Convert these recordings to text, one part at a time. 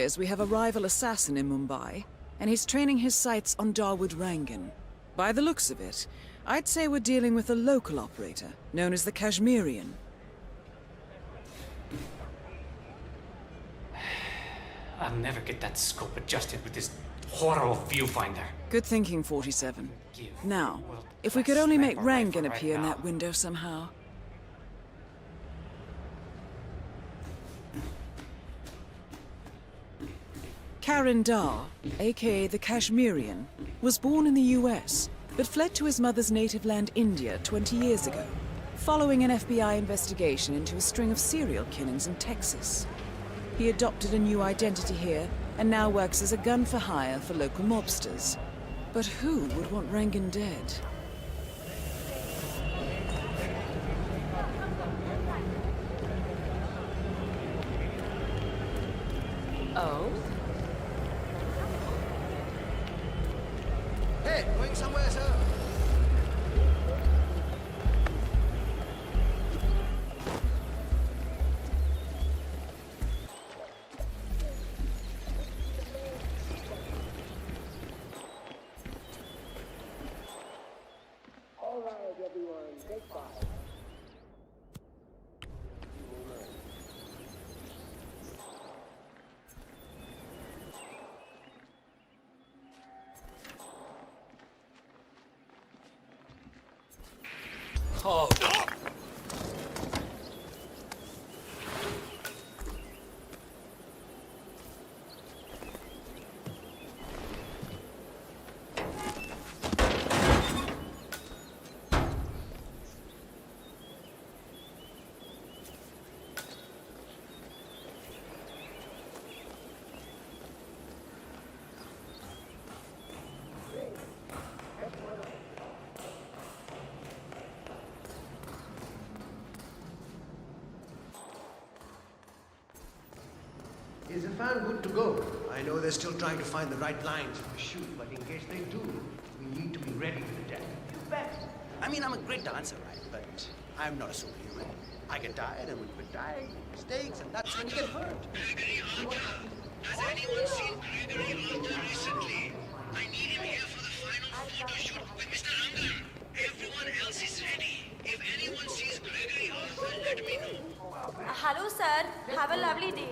appears we have a rival assassin in Mumbai, and he's training his sights on Dawood Rangan. By the looks of it, I'd say we're dealing with a local operator, known as the Kashmirian. I'll never get that scope adjusted with this horrible viewfinder. Good thinking, 47. Now, if we could only make Rangan appear in that window somehow. Karan Dar, aka the Kashmirian, was born in the US, but fled to his mother's native land, India, 20 years ago, following an FBI investigation into a string of serial killings in Texas. He adopted a new identity here, and now works as a gun for hire for local mobsters. But who would want Rangan dead? Oh? Hey, going somewhere, sir? All right, everyone, take 5. Oh. Is the fan good to go? I know they're still trying to find the right lines for the shoot, but in case they do, we need to be ready for the death. You bet. I mean, I'm a great dancer, right? But I'm not a superhuman. I get tired, and when you get tired, you make mistakes, and that's when you get hurt. Gregory Hunter. Has anyone seen Gregory Hunter recently? I need him here for the final photo shoot with Mr. Rangan. Everyone else is ready. If anyone sees Gregory Hunter, let me know. Hello, sir. Have a lovely day.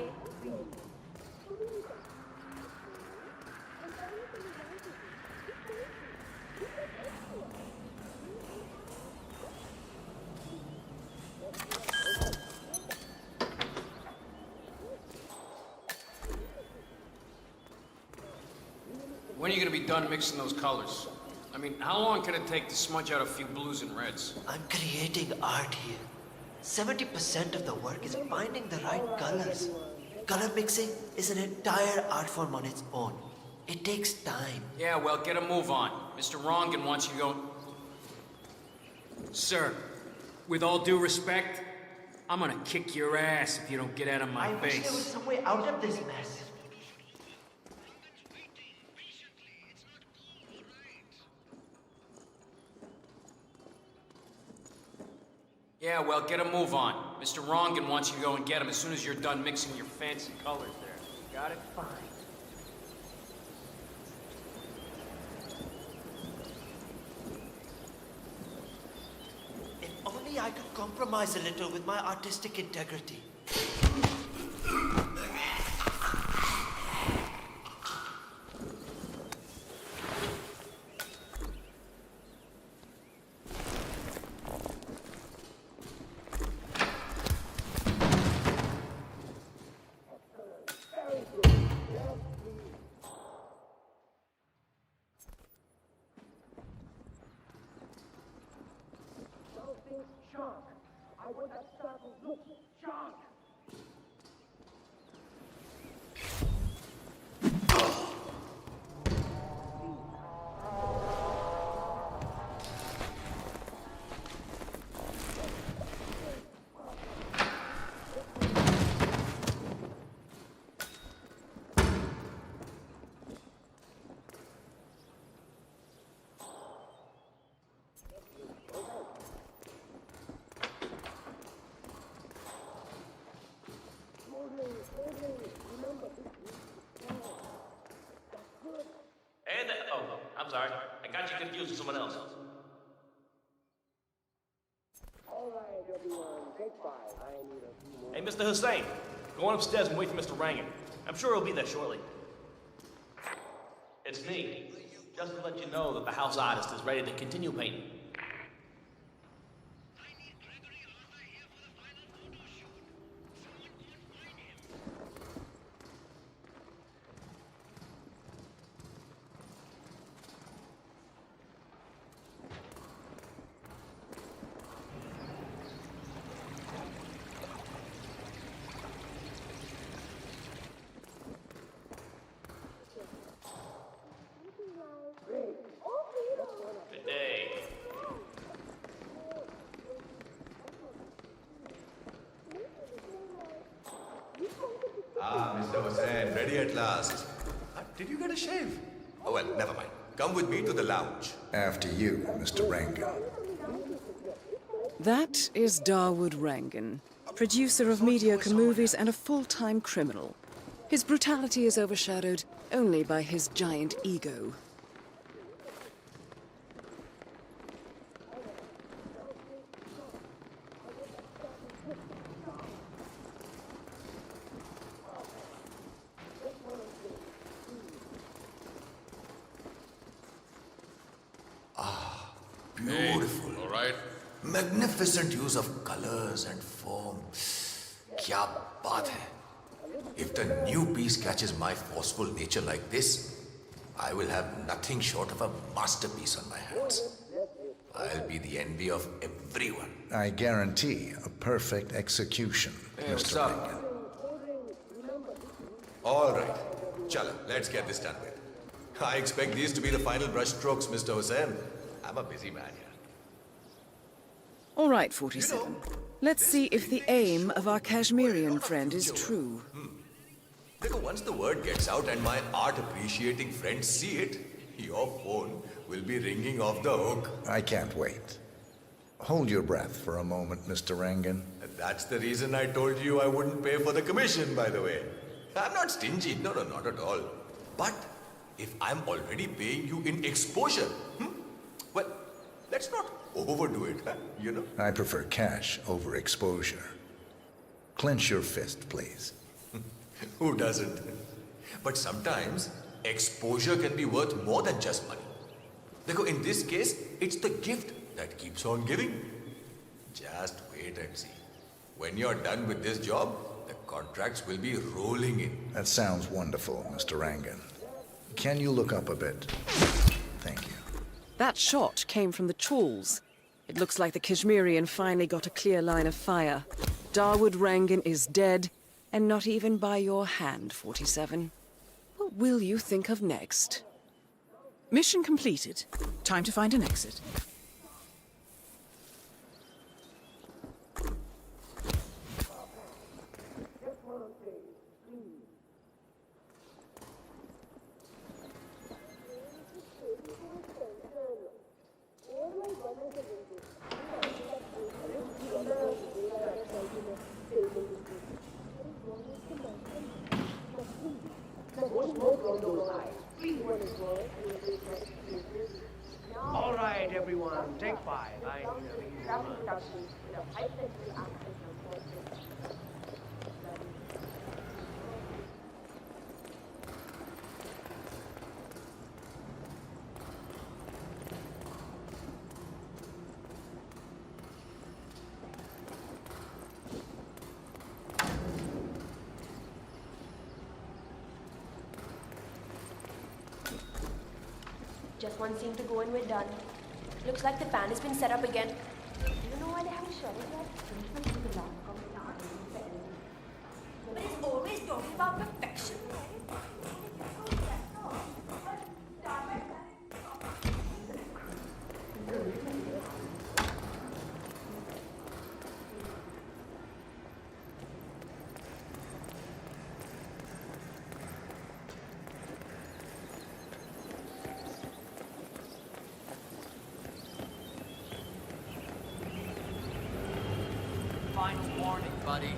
When are you gonna be done mixing those colors? I mean, how long can it take to smudge out a few blues and reds? I'm creating art here. 70% of the work is finding the right colors. Color mixing is an entire art form on its own. It takes time. Yeah, well, get a move on. Mr. Rangan wants you to go... Sir, with all due respect, I'm gonna kick your ass if you don't get out of my I wish there was face. some way out of this mess. Yeah, well, get a move on. Mr. Rangan wants you to go and get him as soon as you're done mixing your fancy colors there. You got it? Fine. If only I could compromise a little with my artistic integrity. Shark. I want that circle look shark. I'm sorry. I got you confused with someone else. Hey, Mr. Hussein, go on upstairs and wait for Mr. Rangan. I'm sure he'll be there shortly. It's me. Just to let you know that the house artist is ready to continue painting. Good day. Ah, Mr. Hussain, ready at last. Did you get a shave? Oh, well, never mind. Come with me to the lounge. After you, Mr. Rangan. That is Dawood Rangan, producer of mediocre movies and a full-time criminal. His brutality is overshadowed only by his giant ego. Beautiful. All right. Magnificent use of colors and form. Kya baat hai. If the new piece catches my forceful nature like this, I will have nothing short of a masterpiece on my hands. I'll be the envy of everyone. I guarantee a perfect execution, Hey, what's Mr. up? Rangan. All right. Chala, let's get this done with. I expect these to be the final brushstrokes, Mr. Hussain. I'm a busy man here. All right, 47. Let's see if the aim of our Kashmirian friend is true. Because once the word gets out and my art-appreciating friends see it, your phone will be ringing off the hook. I can't wait. Hold your breath for a moment, Mr. Rangan. That's the reason I told you I wouldn't pay for the commission, by the way. I'm not stingy. No, not at all. But if I'm already paying you in exposure, well, let's not overdo it, you know? I prefer cash over exposure. Clench your fist, please. Who doesn't? But sometimes exposure can be worth more than just money. Because in this case, it's the gift that keeps on giving. Just wait and see. When you're done with this job, the contracts will be rolling in. That sounds wonderful, Mr. Rangan. Can you look up a bit? Thank you. That shot came from the trawls. It looks like the Kashmirian finally got a clear line of fire. Dawood Rangan is dead, and not even by your hand, 47. What will you think of next? Mission completed. Time to find an exit. All right, everyone, take 5. I need a Just one scene to go and we're done. Looks like the fan has been set up again. Do you know why they haven't shut it yet? But it's always talking about perfection, right? Final warning, buddy.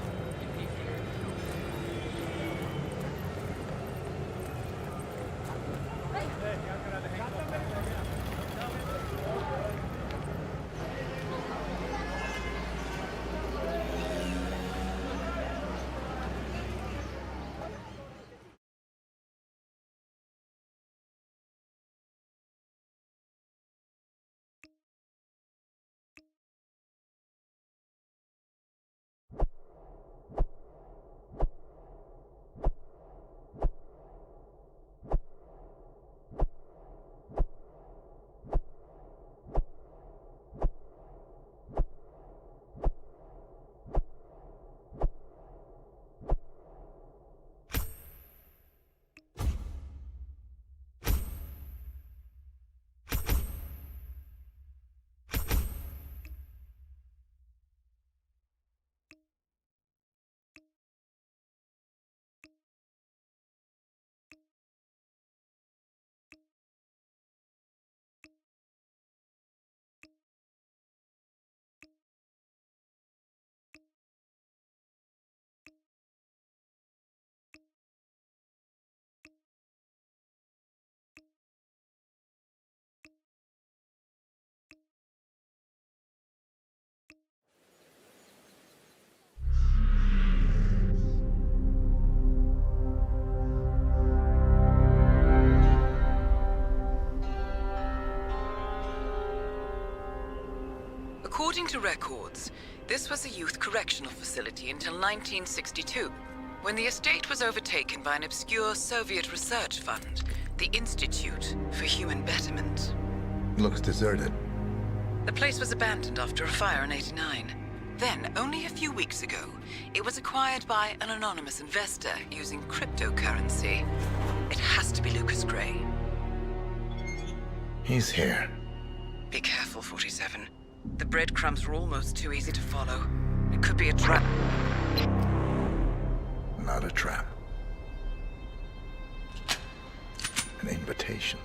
According to records, this was a youth correctional facility until 1962, when the estate was overtaken by an obscure Soviet research fund, the Institute for Human Betterment. Looks deserted. The place was abandoned after a fire in '89. Then, only a few weeks ago, it was acquired by an anonymous investor using cryptocurrency. It has to be Lucas Gray. He's here. Be careful, 47. The breadcrumbs were almost too easy to follow. It could be a trap. Not a trap. An invitation.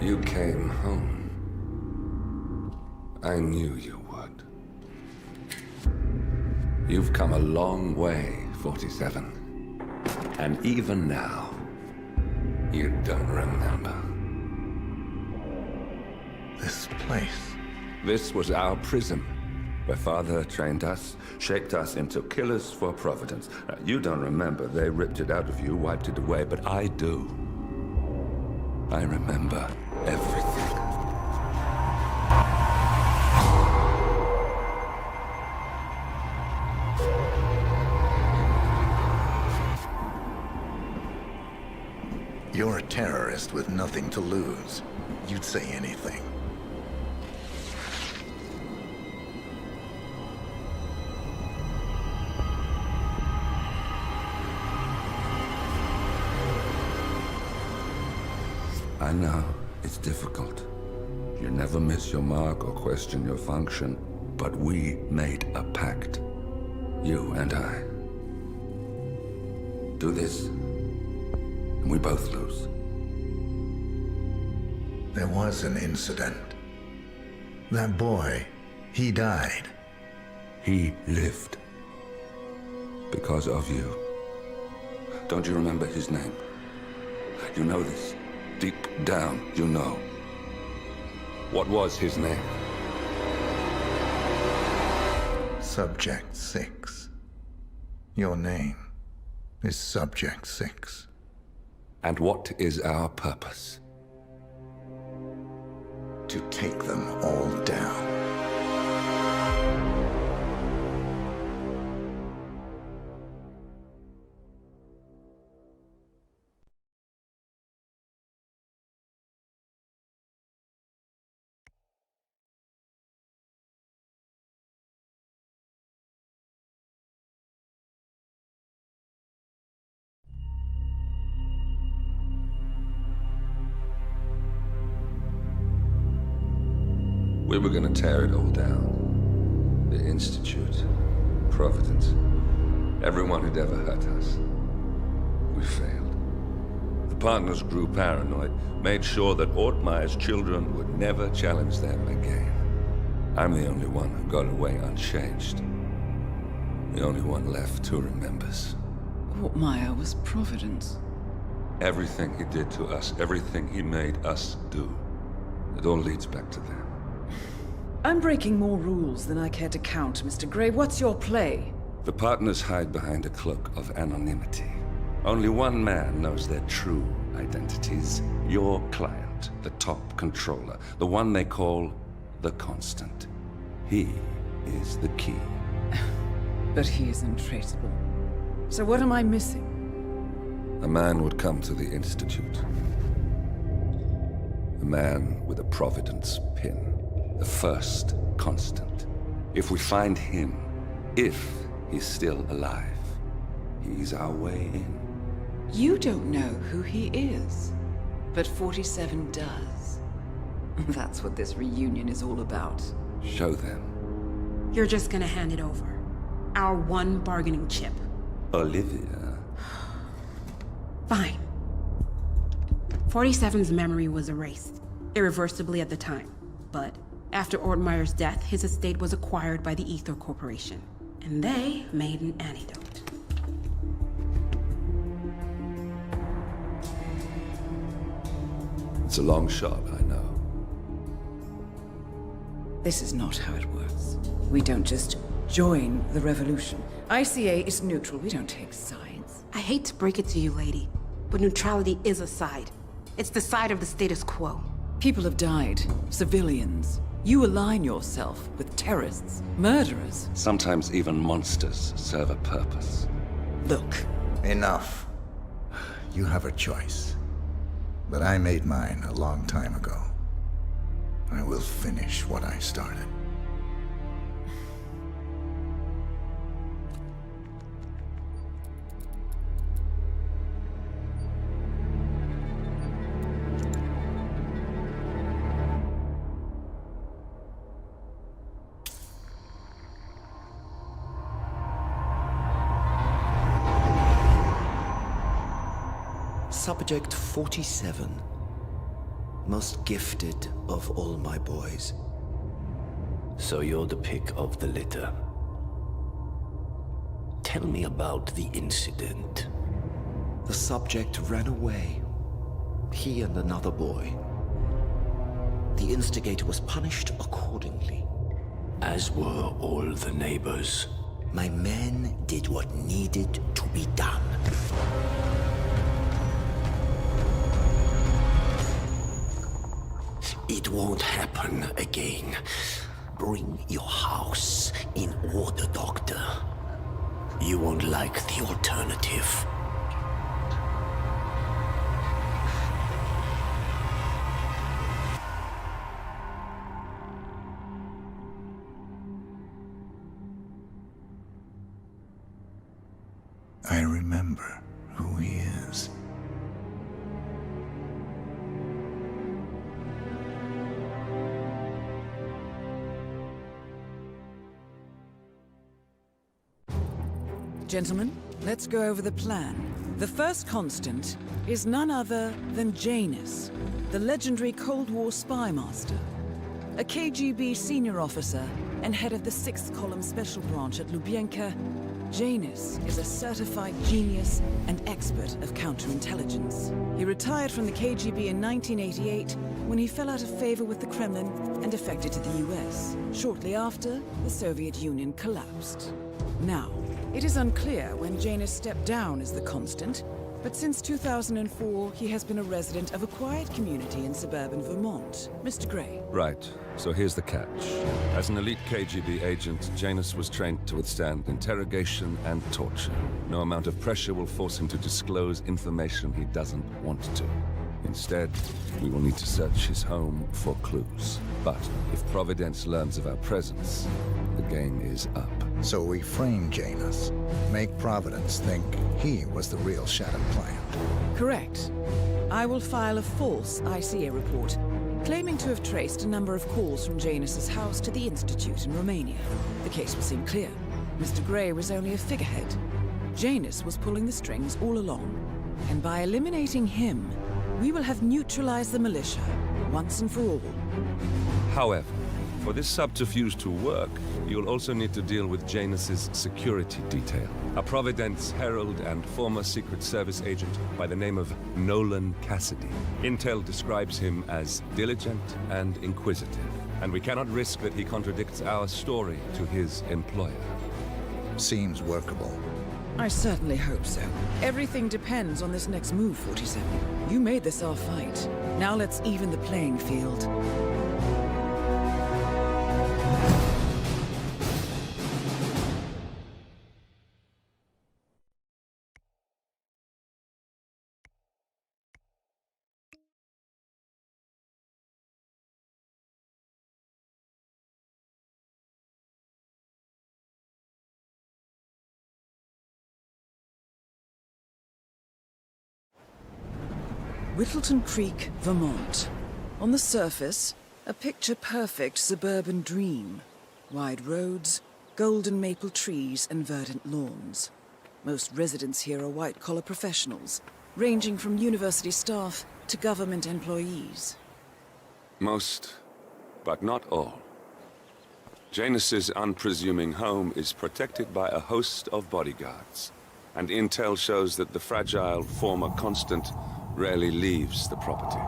You came home. I knew you would. You've come a long way, 47. And even now, you don't remember. This place. This was our prison, where Father trained us, shaped us into killers for Providence. Now, you don't remember. They ripped it out of you, wiped it away, but I do. I remember everything. You're a terrorist with nothing to lose. You'd say anything. I know, it's difficult. You never miss your mark or question your function, but we made a pact. You and I. Do this, and we both lose. There was an incident. That boy, he died. He lived. Because of you. Don't you remember his name? You know this. Deep down, you know. What was his name? Subject 6. Your name is Subject 6. And what is our purpose? To take them all down. We were gonna tear it all down. The Institute, Providence, everyone who'd ever hurt us. We failed. The partners grew paranoid, made sure that Ortmeyer's children would never challenge them again. I'm the only one who got away unchanged. The only one left who remembers. Ortmeyer was Providence. Everything he did to us, everything he made us do, it all leads back to them. I'm breaking more rules than I care to count, Mr. Gray. What's your play? The partners hide behind a cloak of anonymity. Only one man knows their true identities. Your client, the top controller, the one they call the Constant. He is the key. But he is untraceable. So what am I missing? A man would come to the Institute. A man with a Providence pin. The first Constant. If we find him, if he's still alive, he's our way in. You don't know who he is, but 47 does. That's what this reunion is all about. Show them. You're just gonna hand it over. Our one bargaining chip. Olivia. Fine. 47's memory was erased, irreversibly at the time. But after Ortmeyer's death, his estate was acquired by the Ether Corporation. And they made an antidote. It's a long shot, I know. This is not how it works. We don't just join the revolution. ICA is neutral. We don't take sides. I hate to break it to you, lady, but neutrality is a side. It's the side of the status quo. People have died. Civilians. You align yourself with terrorists, murderers. Sometimes even monsters serve a purpose. Look. Enough. You have a choice. But I made mine a long time ago. I will finish what I started. Subject 47. Most gifted of all my boys. So you're the pick of the litter. Tell me about the incident. The subject ran away. He and another boy. The instigator was punished accordingly. As were all the neighbors. My men did what needed to be done. It won't happen again. Bring your house in order, Doctor. You won't like the alternative. I remember who he is. Gentlemen, let's go over the plan. The first constant is none other than Janus, the legendary Cold War spy master, a KGB senior officer and head of the 6th Column Special Branch at Lubyanka. Janus is a certified genius and expert of counterintelligence. He retired from the KGB in 1988 when he fell out of favor with the Kremlin and defected to the US. Shortly after, the Soviet Union collapsed. Now, it is unclear when Janus stepped down as the constant, but since 2004, he has been a resident of a quiet community in suburban Vermont. Mr. Gray. Right. So here's the catch. As an elite KGB agent, Janus was trained to withstand interrogation and torture. No amount of pressure will force him to disclose information he doesn't want to. Instead, we will need to search his home for clues. But if Providence learns of our presence, the game is up. So we frame Janus, make Providence think he was the real Shattered client. Correct. I will file a false ICA report, claiming to have traced a number of calls from Janus's house to the Institute in Romania. The case will seem clear. Mr. Gray was only a figurehead. Janus was pulling the strings all along. And by eliminating him, we will have neutralized the militia, once and for all. However, for this subterfuge to work, you'll also need to deal with Janus's security detail. A Providence herald and former Secret Service agent by the name of Nolan Cassidy. Intel describes him as diligent and inquisitive, and we cannot risk that he contradicts our story to his employer. Seems workable. I certainly hope so. Everything depends on this next move, 47. You made this our fight. Now let's even the playing field. Whittleton Creek, Vermont. On the surface, a picture-perfect suburban dream. Wide roads, golden maple trees, and verdant lawns. Most residents here are white-collar professionals, ranging from university staff to government employees. Most, but not all. Janus's unpresuming home is protected by a host of bodyguards, and intel shows that the fragile former constant rarely leaves the property.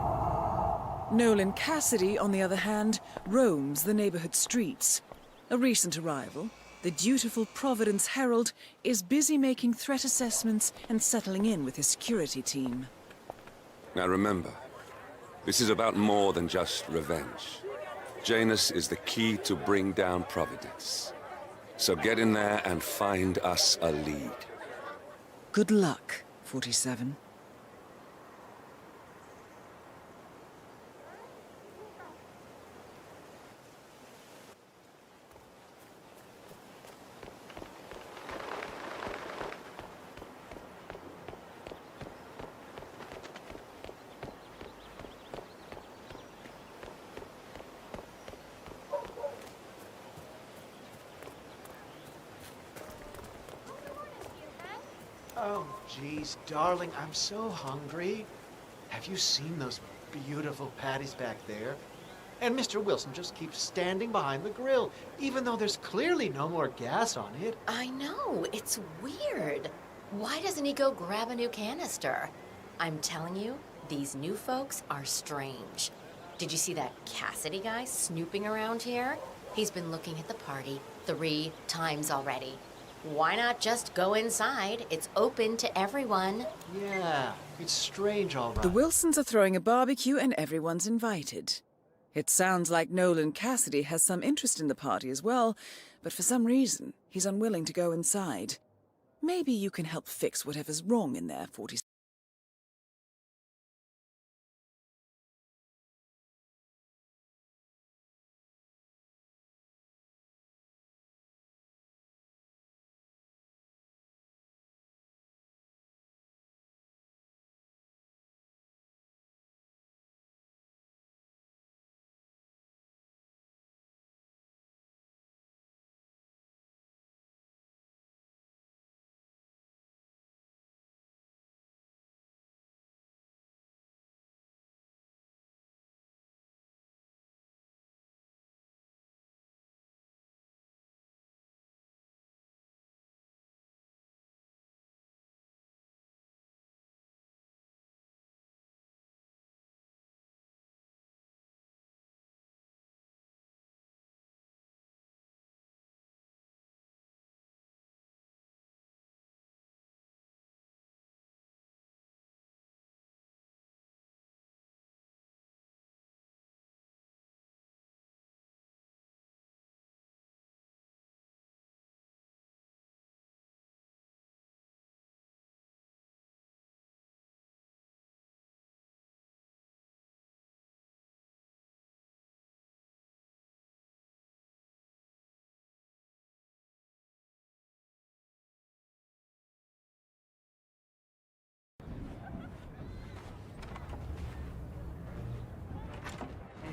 Nolan Cassidy, on the other hand, roams the neighborhood streets. A recent arrival, the dutiful Providence Herald is busy making threat assessments and settling in with his security team. Now remember, this is about more than just revenge. Janus is the key to bring down Providence. So get in there and find us a lead. Good luck, 47. Oh, geez, darling, I'm so hungry. Have you seen those beautiful patties back there? And Mr. Wilson just keeps standing behind the grill, even though there's clearly no more gas on it. I know, it's weird. Why doesn't he go grab a new canister? I'm telling you, these new folks are strange. Did you see that Cassidy guy snooping around here? He's been looking at the party 3 times already. Why not just go inside? It's open to everyone. Yeah, it's strange, all right. The Wilsons are throwing a barbecue and everyone's invited. It sounds like Nolan Cassidy has some interest in the party as well, but for some reason, he's unwilling to go inside. Maybe you can help fix whatever's wrong in there, 47.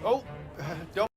Oh, don't.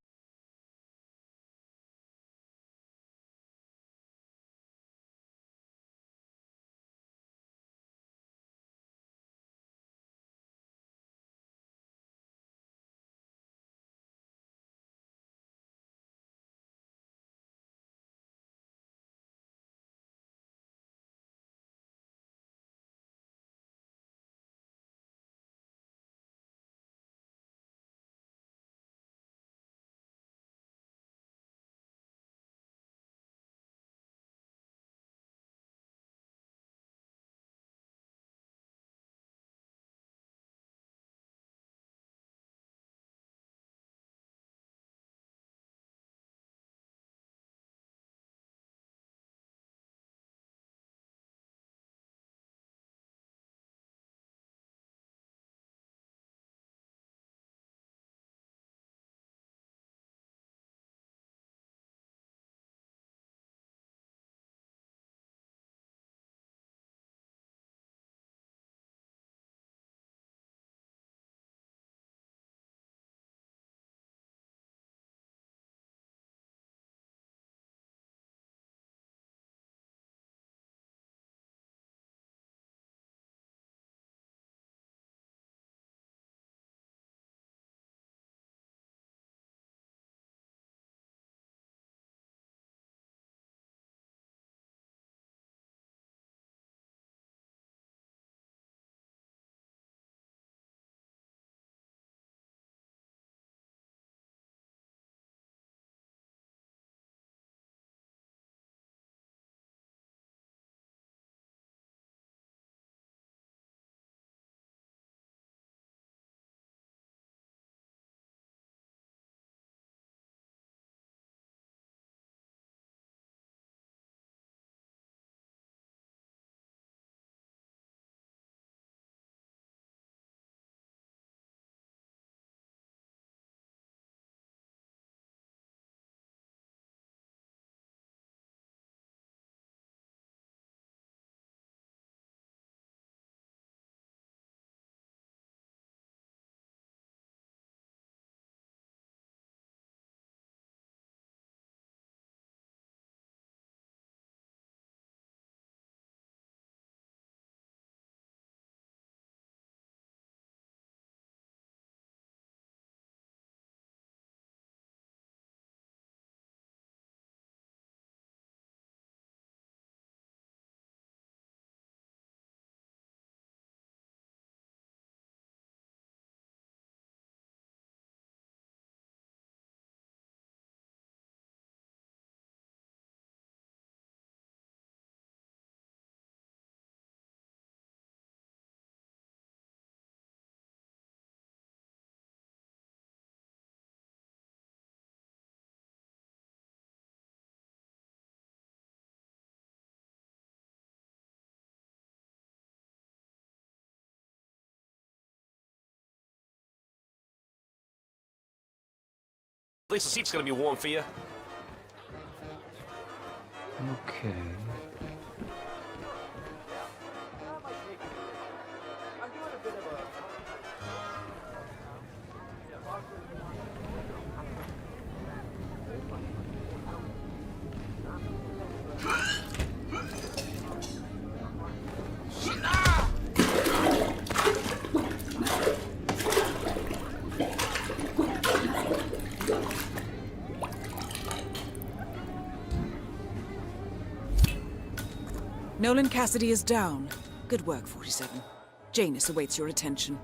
At least the seat's gonna be warm for you. Okay. Nolan Cassidy is down. Good work, 47. Janus awaits your attention.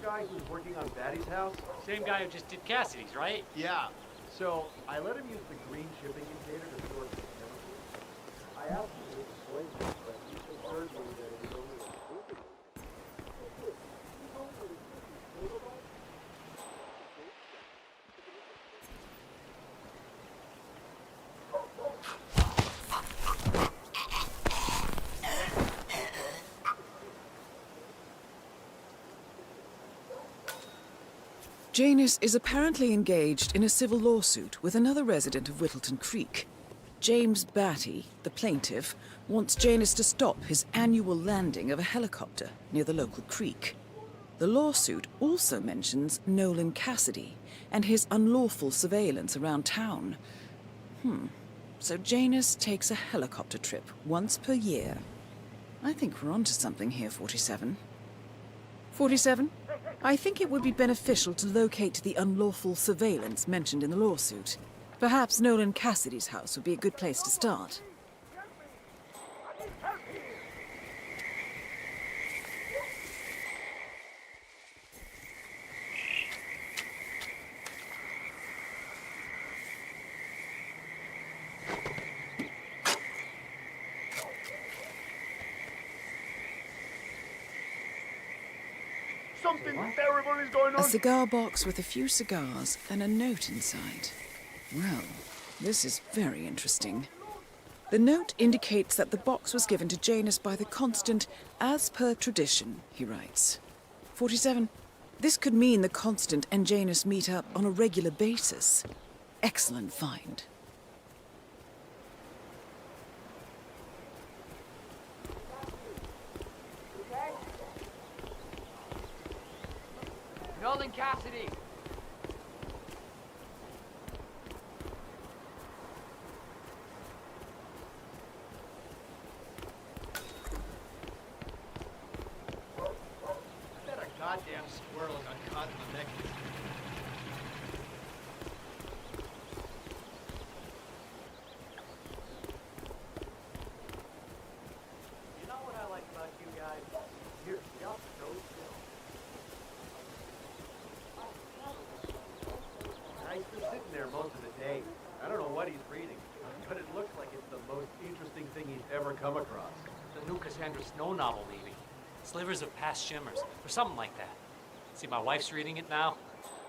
Guy who's working on Batty's house? Same guy who just did Cassidy's, right? Yeah. So I let him use the green shipping container to store some chemicals. I asked him to explain this, but he assured me that it was only a stupid. Janus is apparently engaged in a civil lawsuit with another resident of Whittleton Creek. James Batty, the plaintiff, wants Janus to stop his annual landing of a helicopter near the local creek. The lawsuit also mentions Nolan Cassidy and his unlawful surveillance around town. So Janus takes a helicopter trip once per year. I think we're onto something here, 47. 47? I think it would be beneficial to locate the unlawful surveillance mentioned in the lawsuit. Perhaps Nolan Cassidy's house would be a good place to start. Something terrible is going on. A cigar box with a few cigars and a note inside. Well, this is very interesting. The note indicates that the box was given to Janus by the Constant as per tradition, he writes. 47. This could mean the Constant and Janus meet up on a regular basis. Excellent find. Nolan Cassidy! That a goddamn squirrel got caught in the neck. You know what I like about you guys? You're just so chill. Guy's been sitting there most of the day. I don't know what he's reading, but it looks like it's the most interesting thing he's ever come across. The new Cassandra Snow novel, maybe. Slivers of Past Shimmers, or something like that. See, my wife's reading it now.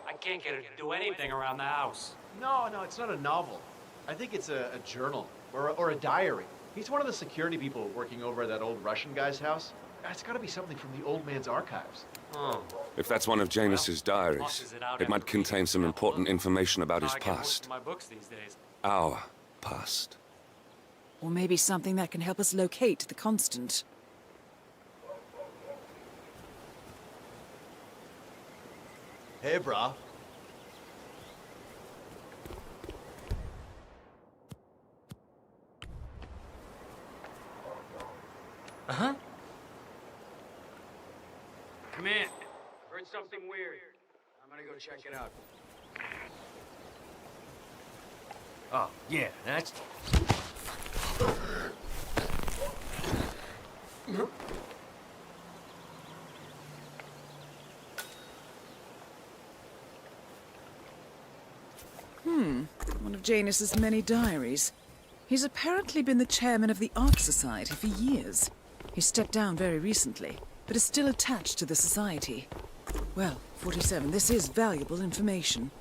I can't get her to do anything around the house. No, it's not a novel. I think it's a journal, or a diary. He's one of the security people working over at that old Russian guy's house. It's gotta be something from the old man's archives. Oh. If that's one of Janus's diaries, it might contain some important information about his I get most past. of my books these days. Our past. Or maybe something that can help us locate the Constant. Hey, brah. Come in. Heard something weird. I'm gonna go check it out. Oh, yeah, that's... One of Janus's many diaries. He's apparently been the chairman of the Ark Society for years. He stepped down very recently, but is still attached to the society. Well, 47, this is valuable information.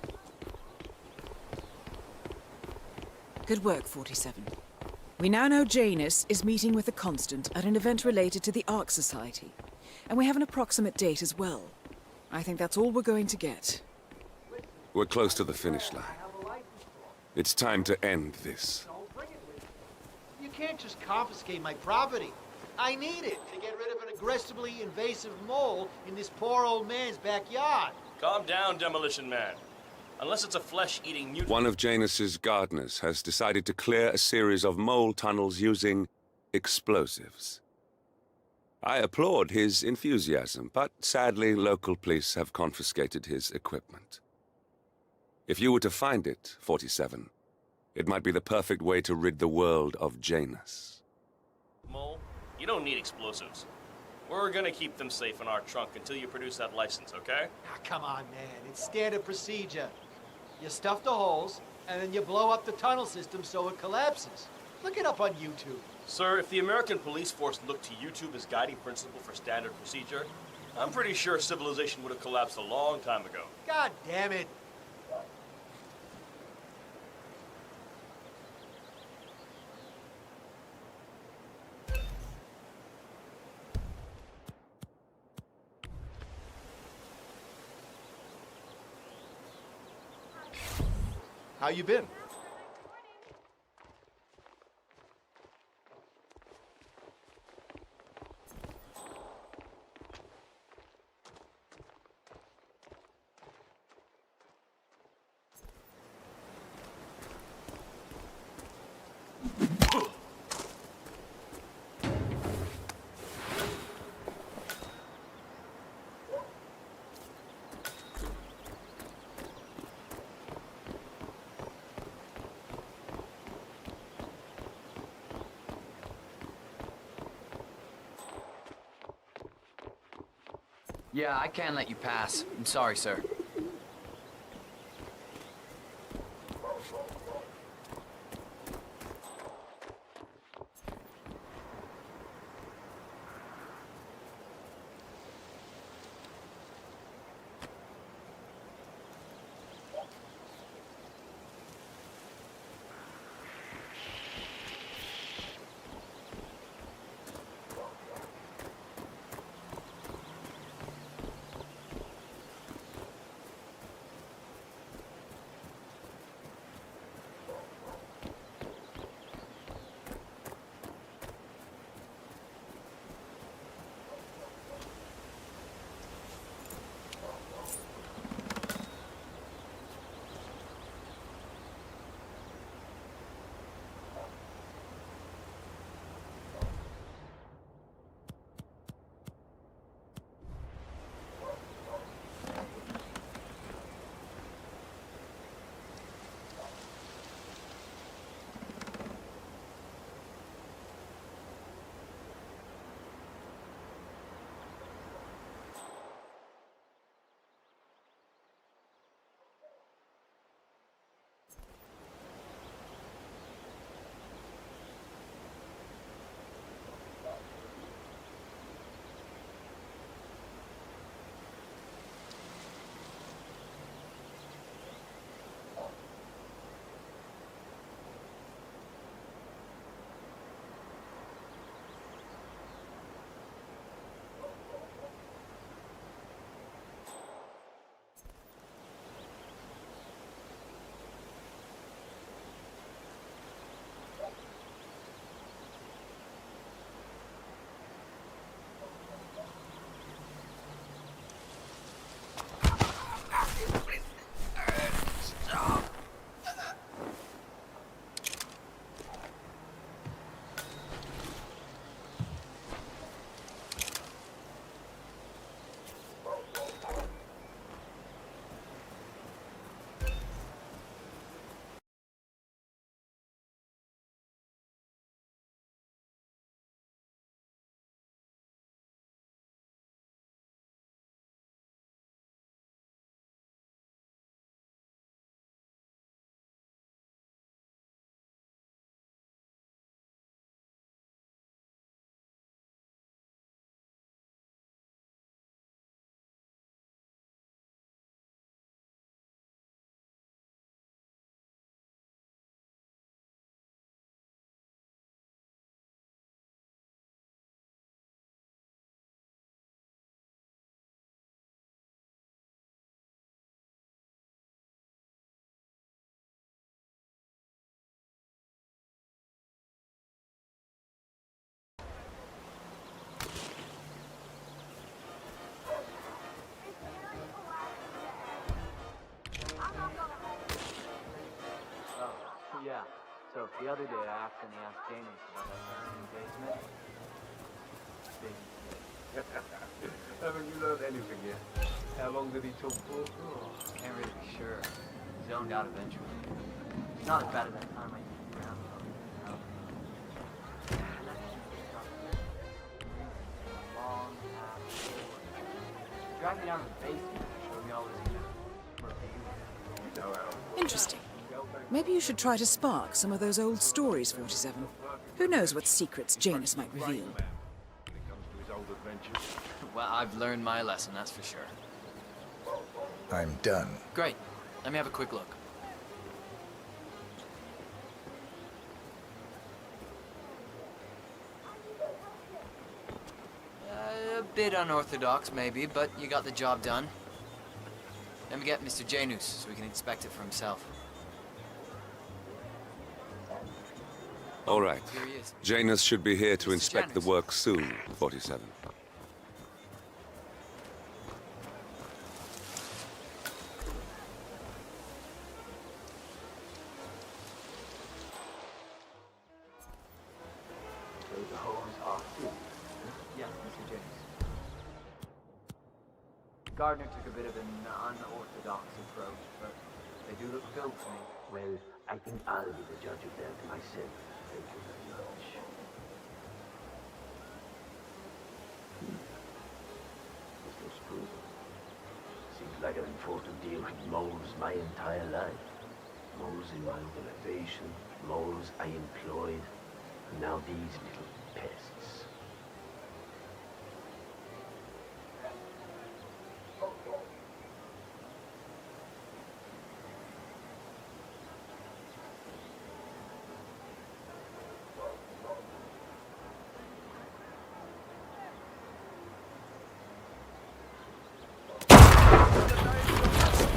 Good work, 47. We now know Janus is meeting with the Constant at an event related to the Ark Society. And we have an approximate date as well. I think that's all we're going to get. We're close to the finish line. It's time to end this. You can't just confiscate my property. I need it to get rid of an aggressively invasive mole in this poor old man's backyard. Calm down, Demolition Man. Unless it's a flesh-eating mutant... One of Janus's gardeners has decided to clear a series of mole tunnels using explosives. I applaud his enthusiasm, but sadly local police have confiscated his equipment. If you were to find it, 47, it might be the perfect way to rid the world of Janus. Mole, you don't need explosives. We're gonna keep them safe in our trunk until you produce that license, okay? Ah, come on, man. It's standard procedure. You stuff the holes, and then you blow up the tunnel system so it collapses. Look it up on YouTube. Sir, if the American police force looked to YouTube as guiding principle for standard procedure, I'm pretty sure civilization would have collapsed a long time ago. God damn it. How you been? Yeah, I can't let you pass. I'm sorry, sir. The other day, I accidentally asked Janus about her engagement. Haven't you learned anything yet? How long did he talk for? Oh, can't really be sure. Zoned out eventually. It's not as bad as that time I used to around long path. Dragged me down to the basement and showed me all this Interesting. Maybe you should try to spark some of those old stories, 47. Who knows what secrets Janus might reveal? Well, I've learned my lesson, that's for sure. I'm done. Great. Let me have a quick look. A bit unorthodox, maybe, but you got the job done. Let me get Mr. Janus so we can inspect it for himself. All right. Here he is. Janus should be here to inspect the work soon, 47. So the holes are filled. Yes, Mr. Janus. Gardner took a bit of an unorthodox approach, but they do look filled to me. Well, I think I'll be the judge of that myself. Thank you very much. This looks good. Seems like I've been forced to deal with moles my entire life. Moles in my organization, moles I employed, and now these little pests.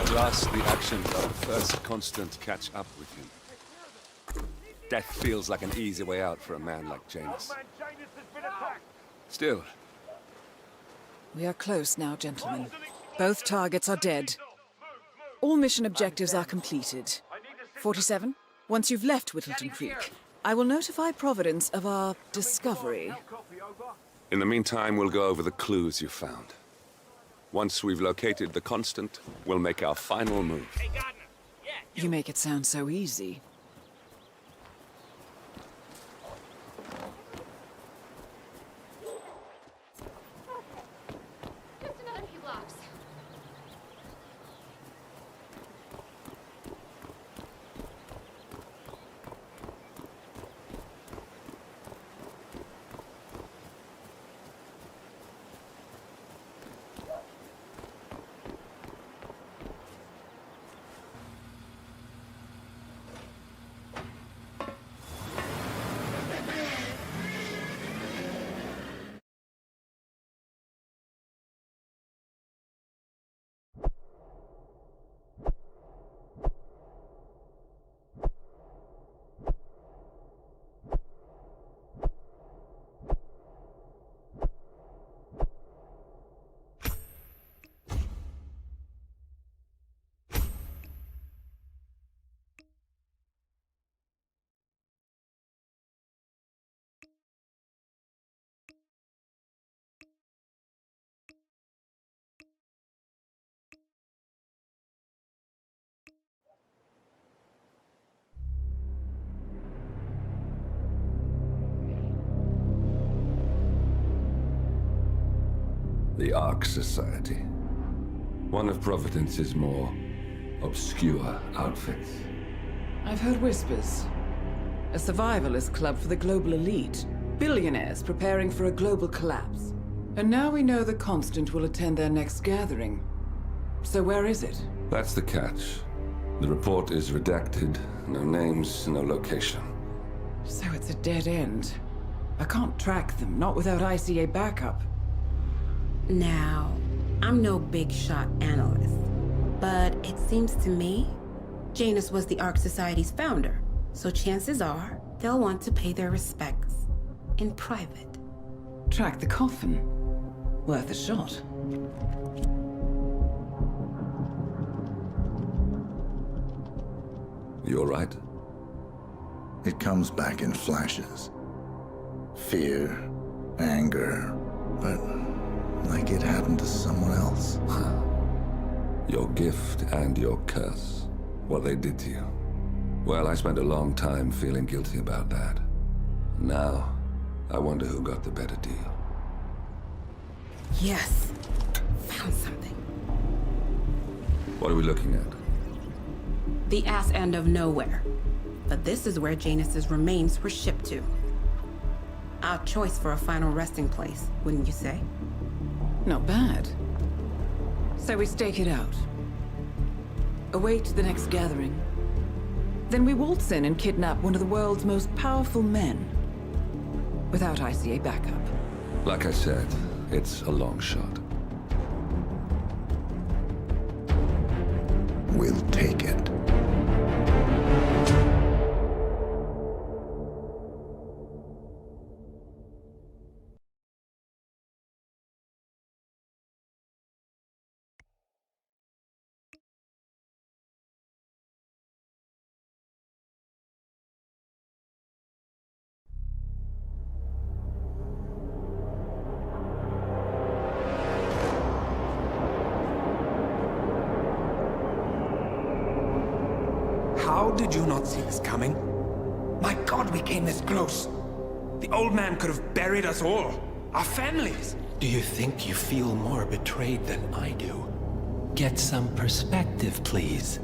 At last, the actions of the first constant catch up with him. Death feels like an easy way out for a man like Janus. Still, We are close now, gentlemen. Both targets are dead. All mission objectives are completed. 47, once you've left Whittleton Creek, I will notify Providence of our discovery. in the meantime, we'll go over the clues you found. Once we've located the constant, we'll make our final move. You make it sound so easy. Just another few blocks. The Ark Society. One of Providence's more obscure outfits. I've heard whispers. A survivalist club for the global elite. Billionaires preparing for a global collapse. And now we know the Constant will attend their next gathering. So where is it? That's the catch. The report is redacted. No names, no location. So it's a dead end. I can't track them, not without ICA backup. Now, I'm no big shot analyst, but it seems to me Janus was the Ark Society's founder, so chances are they'll want to pay their respects in private. Track the coffin. Worth a shot. You're right. It comes back in flashes. Fear, anger, but like it happened to someone else. Your gift and your curse. What they did to you. Well, I spent a long time feeling guilty about that. Now, I wonder who got the better deal. Yes. Found something. What are we looking at? The ass end of nowhere. But this is where Janus's remains were shipped to. Our choice for a final resting place, wouldn't you say? Not bad. So we stake it out. Await the next gathering. Then we waltz in and kidnap one of the world's most powerful men. Without ICA backup. Like I said, it's a long shot. We'll take it. How did you not see this coming? My God, we came this close. The old man could have buried us all. Our families. Do you think you feel more betrayed than I do? Get some perspective, please.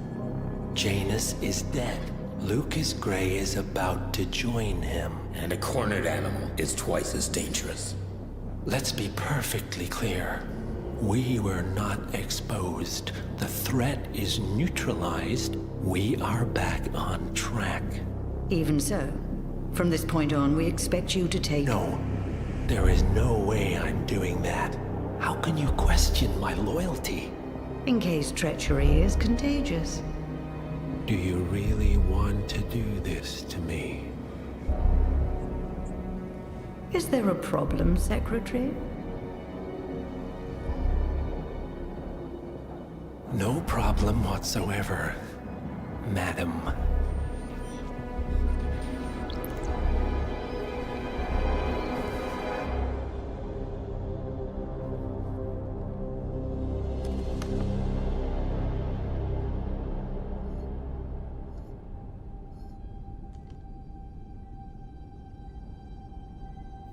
Janus is dead. Lucas Gray is about to join him. And a cornered animal is twice as dangerous. Let's be perfectly clear. We were not exposed. The threat is neutralized. We are back on track. Even so, from this point on, we expect you to take... No. There is no way I'm doing that. How can you question my loyalty? In case treachery is contagious. Do you really want to do this to me? Is there a problem, Secretary? No problem whatsoever, Madam.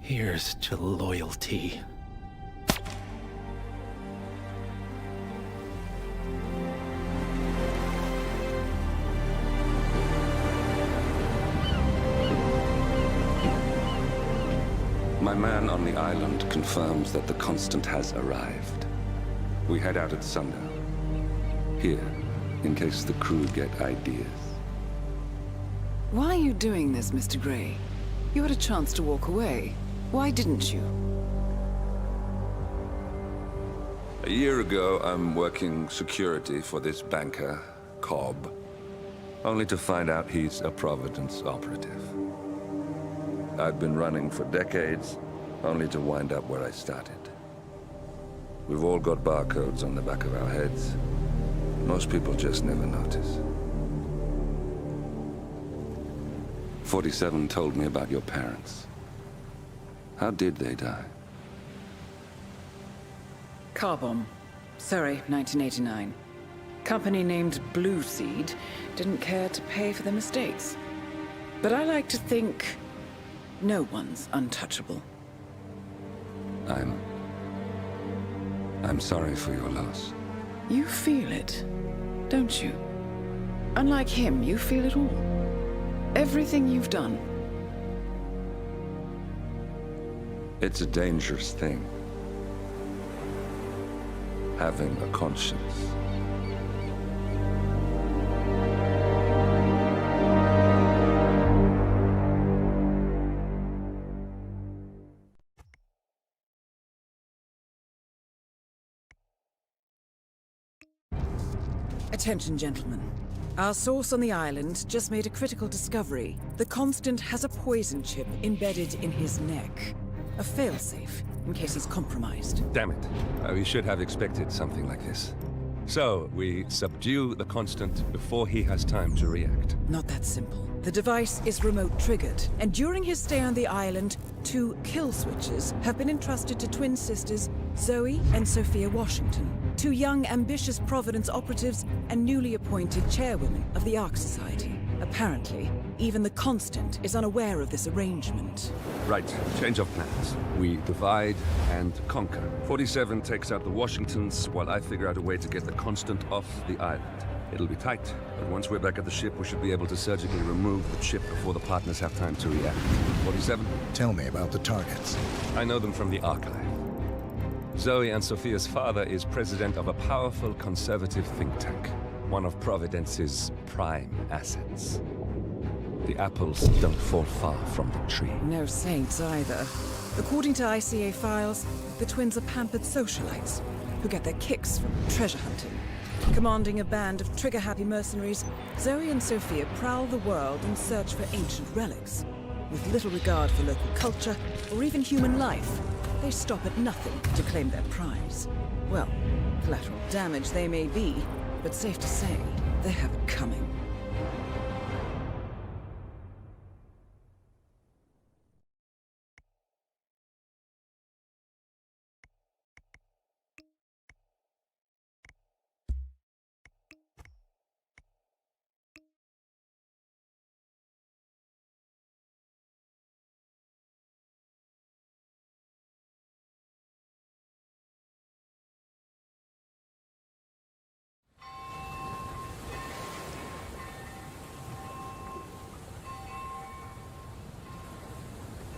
Here's to loyalty. My man on the island confirms that the Constant has arrived. We head out at sundown. Here, in case the crew get ideas. Why are you doing this, Mr. Gray? You had a chance to walk away. Why didn't you? A year ago, I'm working security for this banker, Cobb, only to find out he's a Providence operative. I've been running for decades, only to wind up where I started. We've all got barcodes on the back of our heads. Most people just never notice. 47 told me about your parents. How did they die? Car bomb. Surrey, 1989. Company named Blue Seed didn't care to pay for their mistakes. But I like to think no one's untouchable. I'm sorry for your loss. You feel it, don't you? Unlike him, you feel it all. Everything you've done. It's a dangerous thing. Having a conscience. Attention, gentlemen. Our source on the island just made a critical discovery. The Constant has a poison chip embedded in his neck. A failsafe, in case he's compromised. Damn it. We should have expected something like this. So, we subdue the Constant before he has time to react. Not that simple. The device is remote-triggered, and during his stay on the island, 2 kill switches have been entrusted to twin sisters Zoe and Sophia Washington, 2 young, ambitious Providence operatives and newly appointed chairwomen of the Ark Society. Apparently, even the Constant is unaware of this arrangement. Right, change of plans. We divide and conquer. 47 takes out the Washingtons, while I figure out a way to get the Constant off the island. It'll be tight, but once we're back at the ship, we should be able to surgically remove the chip before the partners have time to react. 47? Tell me about the targets. I know them from the archive. Zoe and Sophia's father is president of a powerful conservative think tank, one of Providence's prime assets. The apples don't fall far from the tree. No saints either. According to ICA files, the twins are pampered socialites who get their kicks from treasure hunting. Commanding a band of trigger-happy mercenaries, Zoe and Sophia prowl the world in search for ancient relics. With little regard for local culture or even human life, they stop at nothing to claim their prize. Well, collateral damage they may be, but safe to say, they have it coming.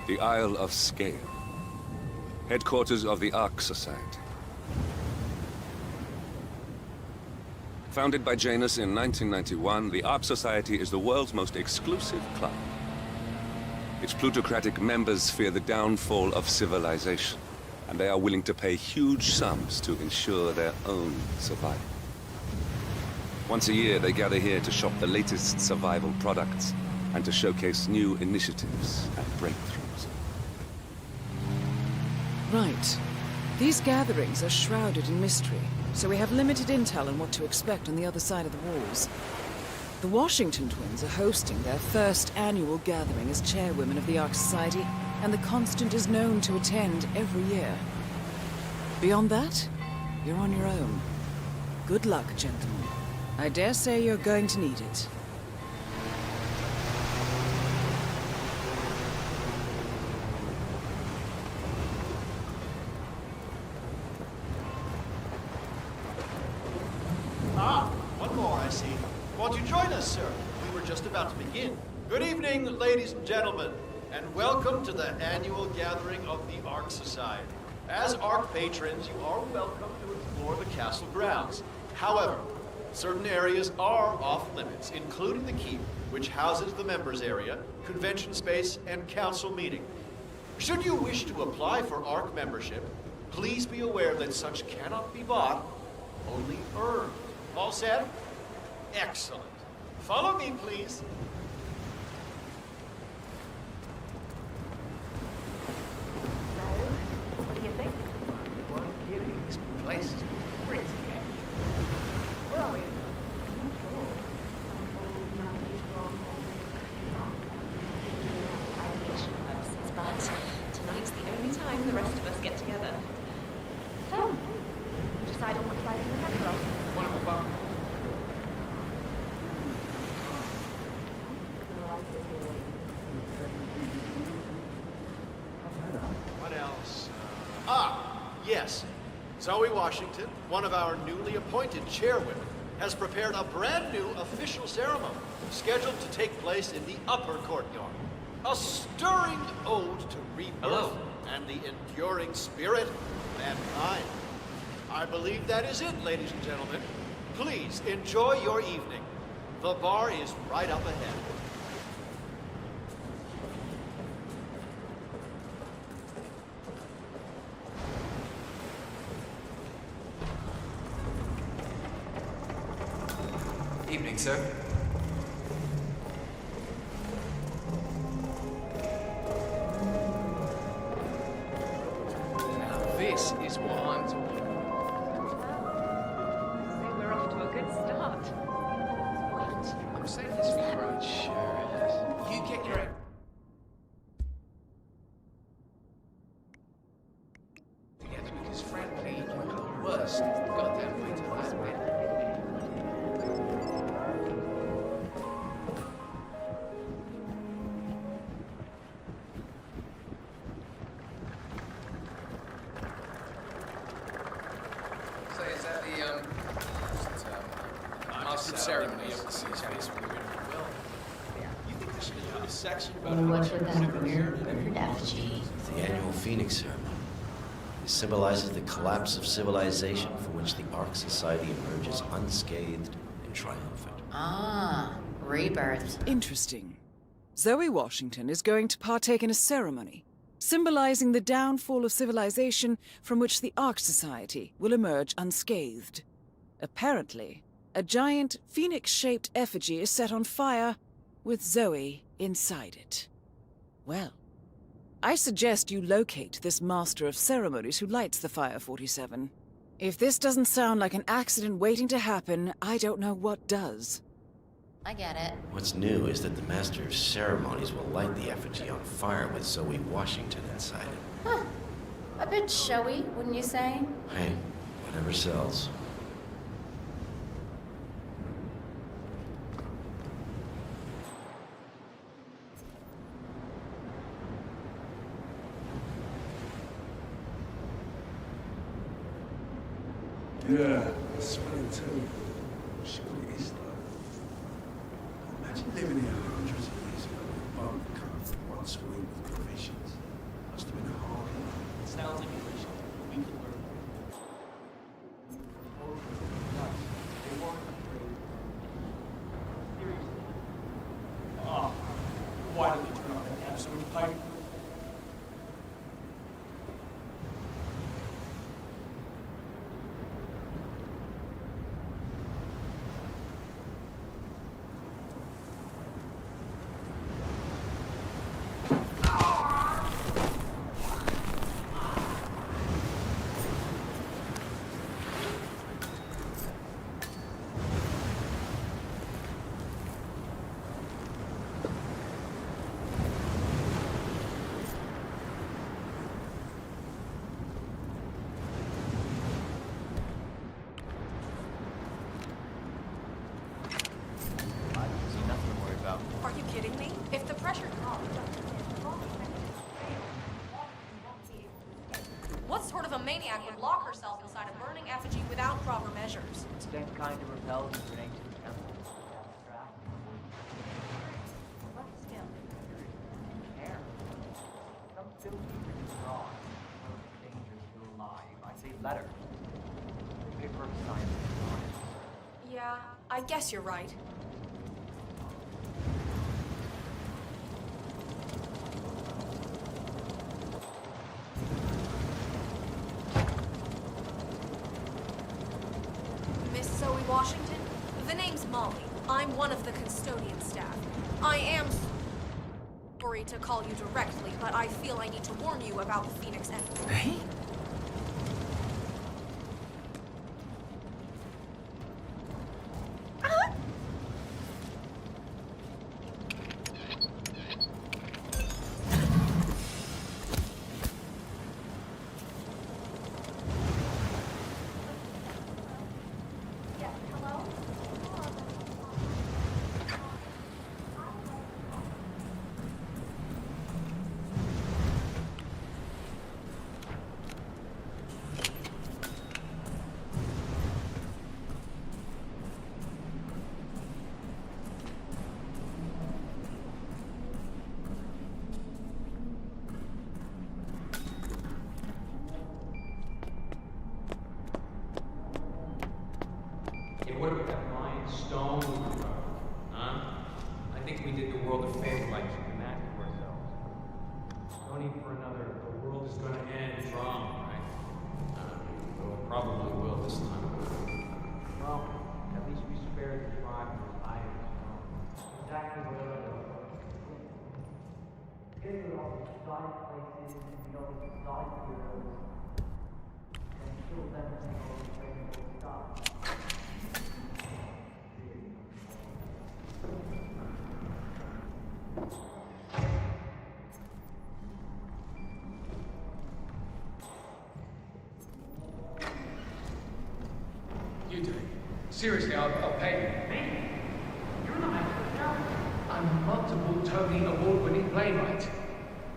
The Isle of Scale. Headquarters of the Ark Society. Founded by Janus in 1991, the Ark Society is the world's most exclusive club. Its plutocratic members fear the downfall of civilization, and they are willing to pay huge sums to ensure their own survival. Once a year, they gather here to shop the latest survival products and to showcase new initiatives and breakthroughs. Right. These gatherings are shrouded in mystery, so we have limited intel on what to expect on the other side of the walls. The Washington twins are hosting their first annual gathering as chairwomen of the Ark Society, and the Constant is known to attend every year. Beyond that, you're on your own. Good luck, gentlemen. I dare say you're going to need it. One more, I see. Won't you join us, sir? We were just about to begin. Good evening, ladies and gentlemen, and welcome to the annual gathering of the Ark Society. As Ark patrons, you are welcome to explore the castle grounds. However, certain areas are off limits, including the keep, which houses the members area, convention space, and council meeting. Should you wish to apply for Ark membership, please be aware that such cannot be bought, only earned. All set? Excellent. Follow me, please. What do you think? One kidding. This place is pretty. Where are we? But tonight's the only time the rest of us get together. So, decide on what side of the head off. What else? Yes. Zoe Washington, one of our newly appointed chairwomen, has prepared a brand new official ceremony scheduled to take place in the upper courtyard. A stirring ode to rebirth and the enduring spirit of mankind. I believe that is it, ladies and gentlemen. Please enjoy your evening. The bar is right up ahead. Evening, sir. Now this is what I'm talking about. We're off to a good start. What? I'm saying this for your own sure. Everybody able to see his face when we read him the will. You think there should be a section What should that weird effigy? The annual Phoenix ceremony. It symbolizes the collapse of civilization from which the Ark Society emerges unscathed and triumphant. Ah, rebirth. Interesting. Zoe Washington is going to partake in a ceremony symbolizing the downfall of civilization from which the Ark Society will emerge unscathed. Apparently, a giant phoenix-shaped effigy is set on fire with Zoe inside it. Well, I suggest you locate this master of ceremonies who lights the fire, 47. If this doesn't sound like an accident waiting to happen, I don't know what does. I get it. What's new is that the Master of Ceremonies will light the effigy on fire with Zoe Washington inside it. Huh. A bit showy, wouldn't you say? Hey, whatever sells. Yeah, it's funny too. Surely it's like... Imagine living here hundreds of years ago with a boat covered with one swing with provisions. Must have been a hard life. Sounds like a mission. We can learn. Seriously. Oh, why did they turn on that absolute pipe? Are you kidding me? If the pressure drops... What sort of a maniac would lock herself inside a burning effigy without proper measures? Same kind of repels as an ancient temple. But still, care. Some filthy fraud. Danger still alive. I say letter. Paper science. Yeah, I guess you're right. Miss Zoe Washington? The name's Molly. I'm one of the custodian staff. I am sorry to call you directly, but I feel I need to warn you about the Phoenix Enemy. Hey? Hey, what about that flying stone we were talking? Huh? I think we did the world a favor by keeping that to ourselves. No need for another, the world is gonna end drama, right? Though it probably will this time. Well, at least we spared the tribe from lying. Exactly what I was. Getting rid of all these dark places, you know, these dark heroes, and kill them and take all the faithful stuff. You do it. Seriously, I'll pay you. Me? You're the man of the job. I'm a multiple Tony award-winning playwright.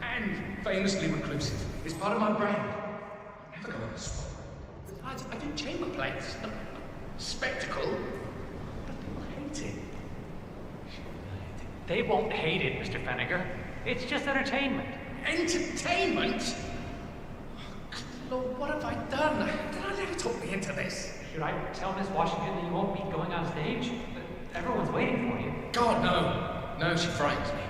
And famously reclusive. It's part of my brand. I never go on the spot. Besides, I do chamber plays. Spectacle. But people hate They won't hate it, Mr. Fenniger. It's just entertainment. Entertainment? Lord, what have I done? Did I let her talk me into this? Should I tell Miss Washington that you won't be going on stage? Everyone's waiting for you. God, no. No, she frightens me.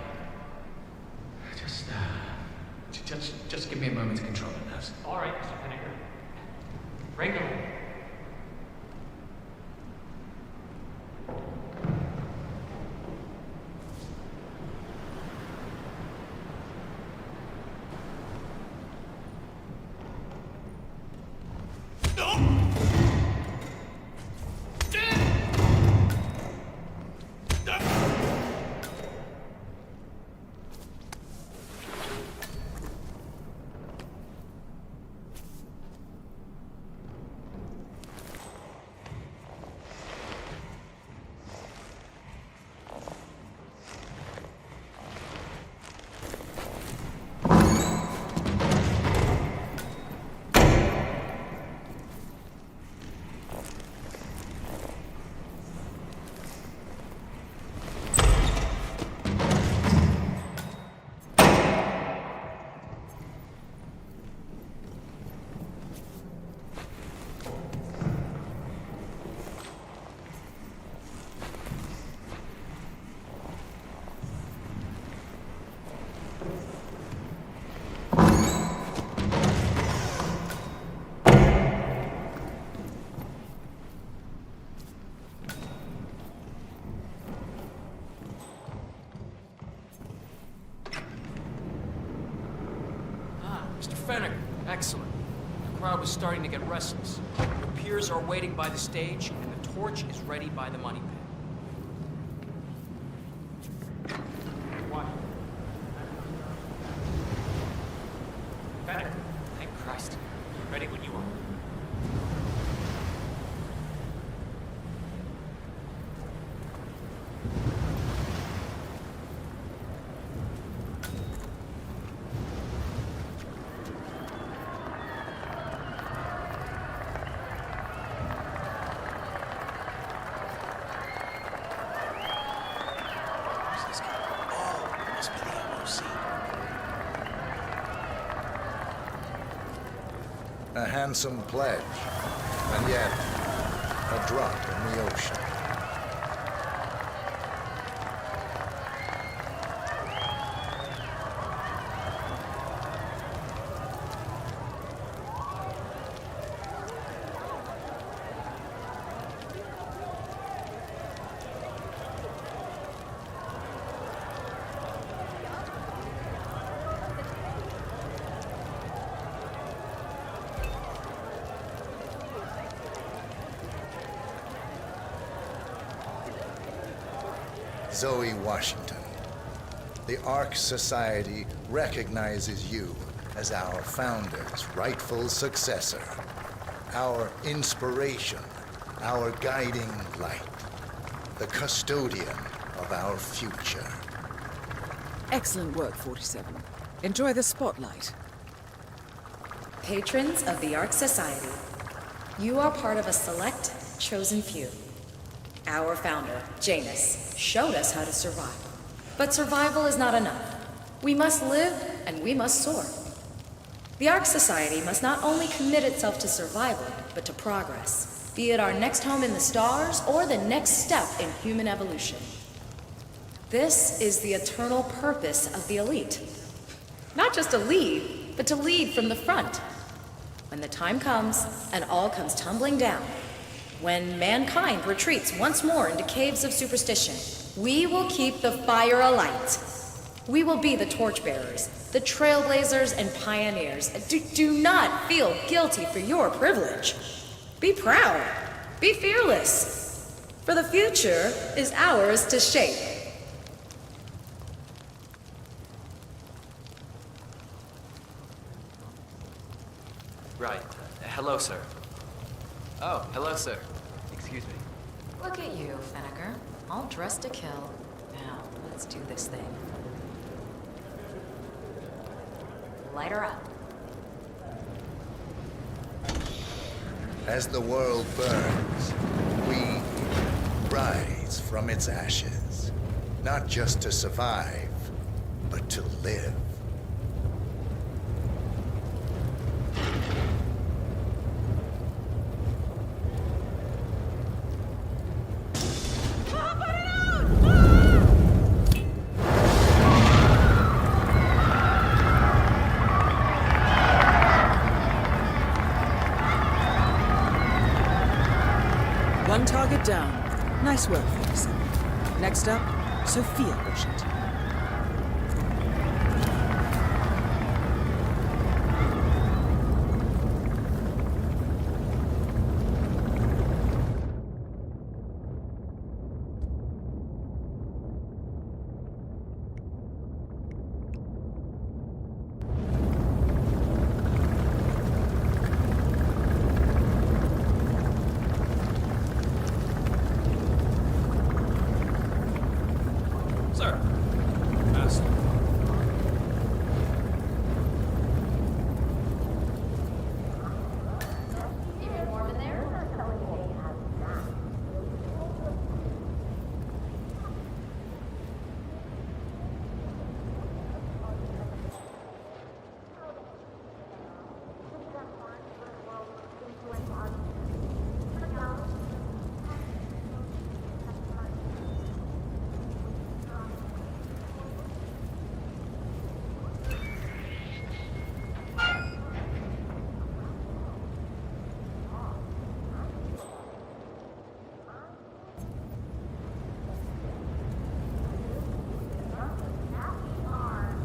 Just give me a moment to control the nerves. All right, Mr. Fenniger. Regularly. Mr. Fenniger, excellent. The crowd was starting to get restless. Your peers are waiting by the stage, and the torch is ready by the money pit. What? Fenniger, thank Christ. Ready when you are. A handsome pledge, and yet a drop in the ocean. Zoe Washington, the Ark Society recognizes you as our founder's rightful successor, our inspiration, our guiding light, the custodian of our future. Excellent work, 47. Enjoy the spotlight. Patrons of the Ark Society, you are part of a select, chosen few. Our founder, Janus, showed us how to survive. But survival is not enough. We must live and we must soar. The Ark Society must not only commit itself to survival, but to progress, be it our next home in the stars or the next step in human evolution. This is the eternal purpose of the elite. Not just to lead, but to lead from the front. When the time comes and all comes tumbling down, when mankind retreats once more into caves of superstition, we will keep the fire alight. We will be the torchbearers, the trailblazers and pioneers. Do not feel guilty for your privilege. Be proud. Be fearless. For the future is ours to shape. Right. Hello, sir. Oh, hello, sir. Excuse me. Look at you, Fenniger. All dressed to kill. Now, let's do this thing. Light her up. As the world burns, we rise from its ashes. Not just to survive, but to live. One target down. Nice work, Ferguson. Next up, Sophia Washington. Sir. Master.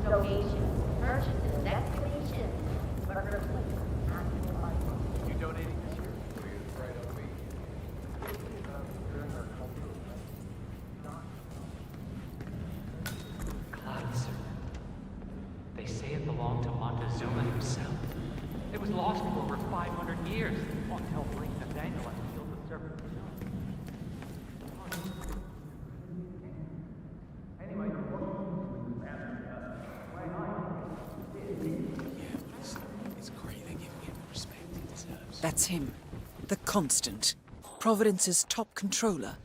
Donations, purchases, excavations. You donating this year? Cloud server. They say it belonged to Montezuma himself. It was lost for over 500 years. Won't tell Blake Nathaniel and steal the server. That's him. The Constant. Providence's top controller.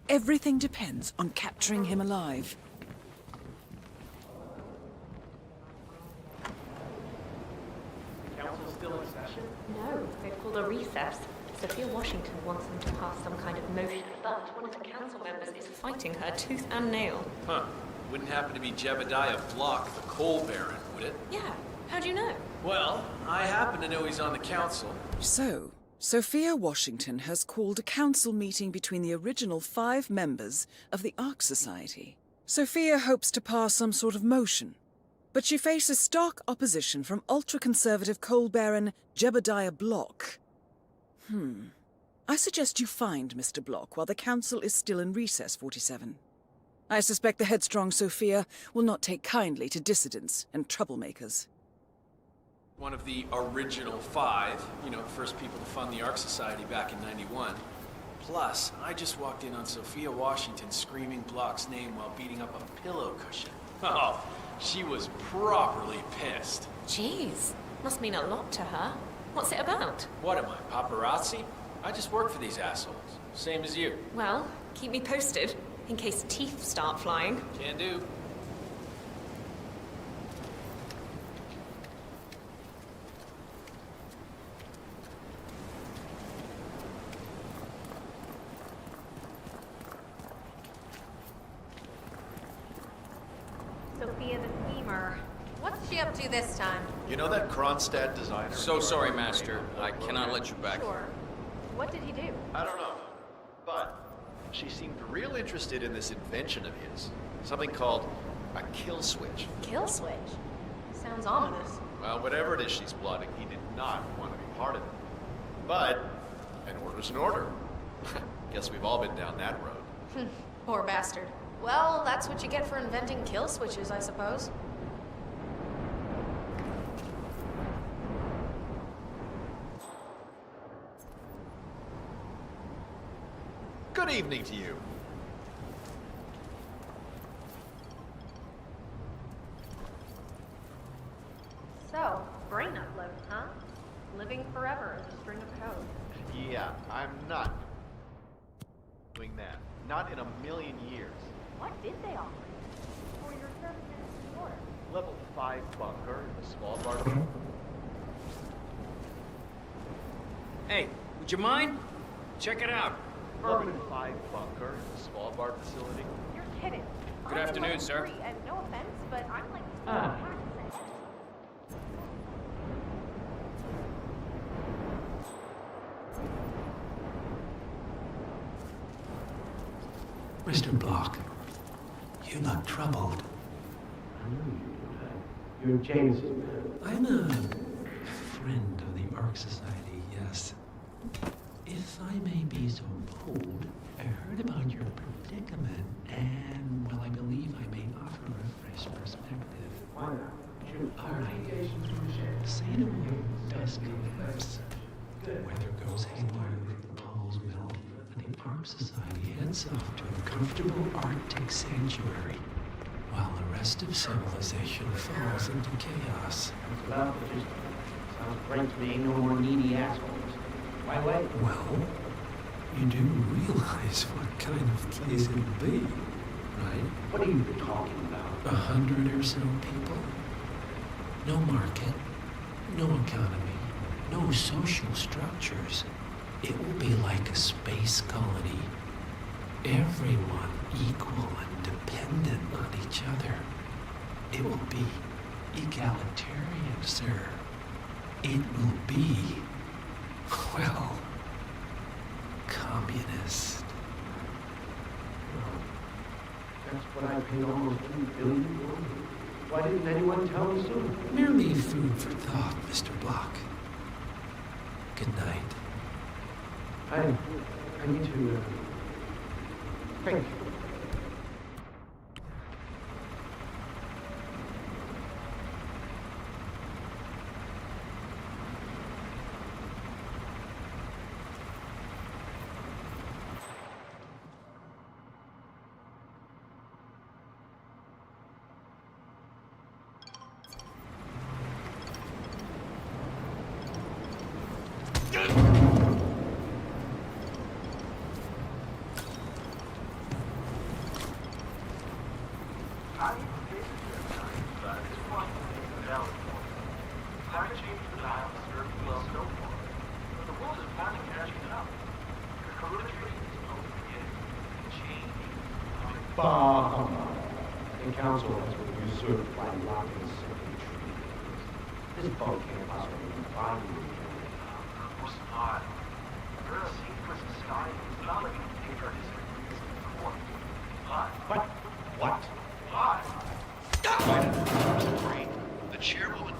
Everything depends on capturing him alive. Council's still in session? No, they've called a recess. Sophia Washington wants them to pass some kind of motion, but one of the council members is fighting her tooth and nail. Huh. Wouldn't happen to be Jebediah Block, the coal baron, would it? Yeah, how'd you know? Well, I happen to know he's on the council. So, Sophia Washington has called a council meeting between the original 5 members of the Ark Society. Sophia hopes to pass some sort of motion, but she faces stark opposition from ultra-conservative coal baron Jebediah Block. I suggest you find Mr. Block while the council is still in recess, 47. I suspect the headstrong Sophia will not take kindly to dissidents and troublemakers. One of the original 5, you know, the first people to fund the Ark Society back in '91. Plus, I just walked in on Sophia Washington screaming Block's name while beating up a pillow cushion. Oh, she was properly pissed. Jeez, must mean a lot to her. What's it about? What am I, paparazzi? I just work for these assholes. Same as you. Well, keep me posted, in case teeth start flying. Can do. Sophia the schemer. What's she up to this time? You know that Kronstadt designer? So sorry, Master. I cannot let you back. Sure. What did he do? I don't know. But she seemed real interested in this invention of his. Something called a kill switch. Kill switch? Sounds ominous. Well, whatever it is she's plotting, he did not want to be part of it. But an order's an order. Guess we've all been down that road. Poor bastard. Well, that's what you get for inventing kill switches, I suppose. Good evening to you. So, brain upload, huh? Living forever as a string of code. Yeah, I'm not doing that. Not in a million years. What did they offer for your services in the order? Level 5 bunker in the small bar. Hey, would you mind? Check it out. Level 5 bunker in the small bar facility. You're kidding. Good afternoon, sir. And no offense, but I'm like Mr. Block, you look troubled. I know you. You're Jameson. I'm a friend of the Ark Society, yes. If I may be so bold, I heard about your predicament, and, well, I believe I may offer a fresh perspective. Why not? All right. Say the word does collapse. Weather goes haywire, the poles melt, and the Ark Society heads off to a comfortable Arctic sanctuary, while the rest of civilization falls into chaos. Sounds great to me. No more needy assholes. Why wait? Well, you do realize what kind of place it will be, right? What are you talking about? 100 or so people. No market, no economy, no social structures. It will be like a space colony. Everyone equal and dependent on each other. It will be egalitarian, sir. It will be, well, communist. That's what I paid almost $2 billion for. Why didn't anyone tell me sooner? Merely food for thought, Mr. Block. Good night. I need to think. The council has been usurped by Locke's circuit treaties. This boat can't possibly be buying you. Of course not. You're in a safe prison society. It's not like you can take our district in court. But. What? But. The chairwoman.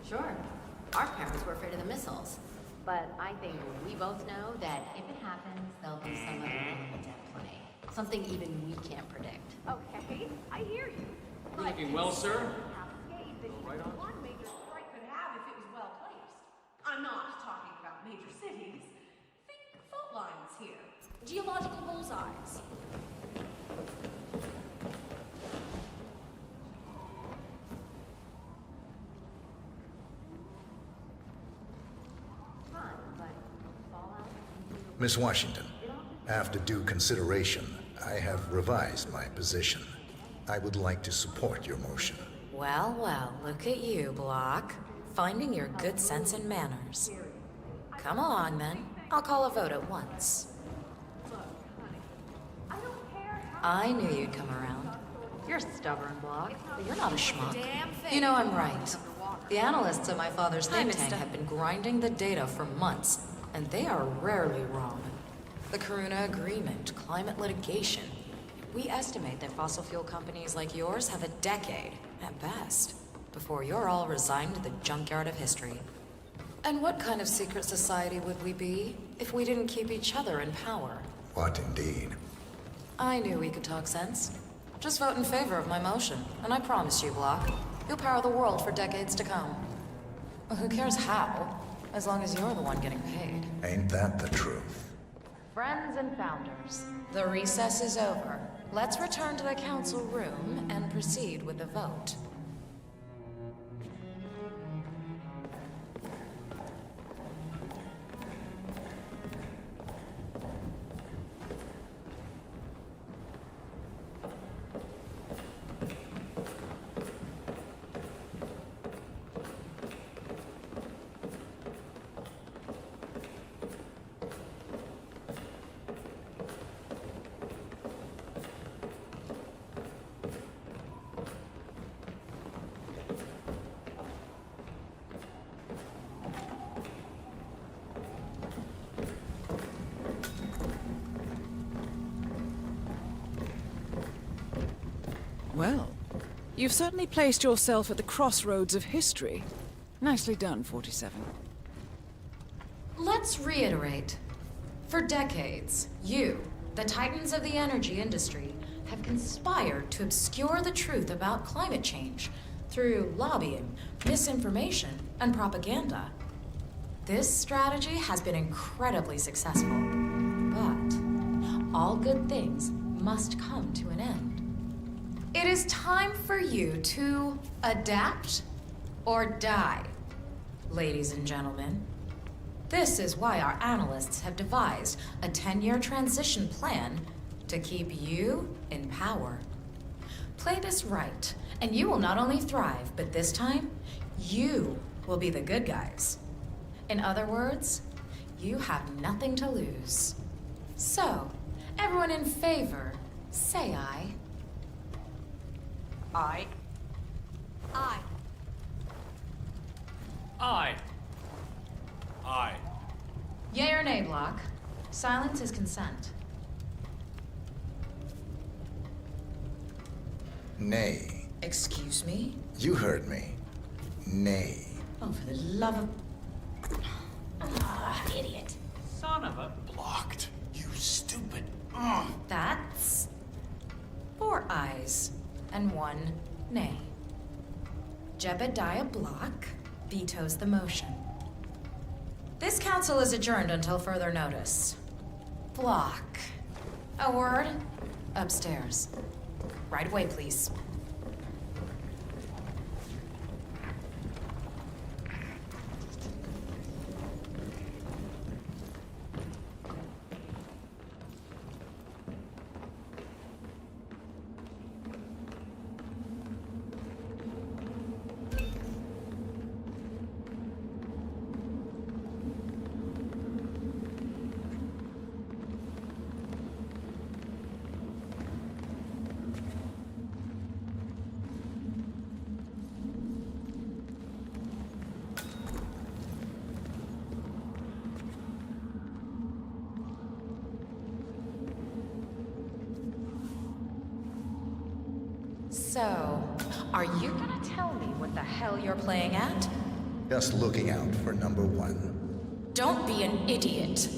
Sure. Our parents were afraid of the missiles. But I think we both know that if it happens, there'll be some other element at play. Something even we can't predict. Okay, I hear you. You looking well, sir? Right on. One major strike could have if it was well placed. I'm not talking about major cities. Think fault lines here. Geological bullseyes. Miss Washington, after due consideration, I have revised my position. I would like to support your motion. Well, well, look at you, Block. Finding your good sense and manners. Come along, then. I'll call a vote at once. I knew you'd come around. You're stubborn, Block, but you're not a schmuck. You know I'm right. The analysts at my father's think tank have been grinding the data for months, and they are rarely wrong. The Karuna Agreement, climate litigation. We estimate that fossil fuel companies like yours have a decade, at best, before you're all resigned to the junkyard of history. And what kind of secret society would we be if we didn't keep each other in power? What indeed? I knew we could talk sense. Just vote in favor of my motion, and I promise you, Block, you'll power the world for decades to come. Who cares how, as long as you're the one getting paid. Ain't that the truth? Friends and founders, the recess is over. Let's return to the council room and proceed with the vote. Well, you've certainly placed yourself at the crossroads of history. Nicely done, 47. Let's reiterate. For decades, you, the titans of the energy industry, have conspired to obscure the truth about climate change through lobbying, misinformation, and propaganda. This strategy has been incredibly successful, but all good things must come to an end. It is time for you to adapt or die, ladies and gentlemen. This is why our analysts have devised a 10-year transition plan to keep you in power. Play this right, and you will not only thrive, but this time, you will be the good guys. In other words, you have nothing to lose. So, everyone in favor, say aye. Aye. Aye. Aye. Aye. Yea or nay, Block? Silence is consent. Nay. Excuse me? You heard me. Nay. Oh, for the love of... Ah, idiot. Son of a... Blocked. You stupid. That's... 4 ayes and 1 nay. Jebediah Block vetoes the motion. This council is adjourned until further notice. Block. A word? Upstairs. Right away, please. So, are you gonna tell me what the hell you're playing at? Just looking out for number 1. Don't be an idiot.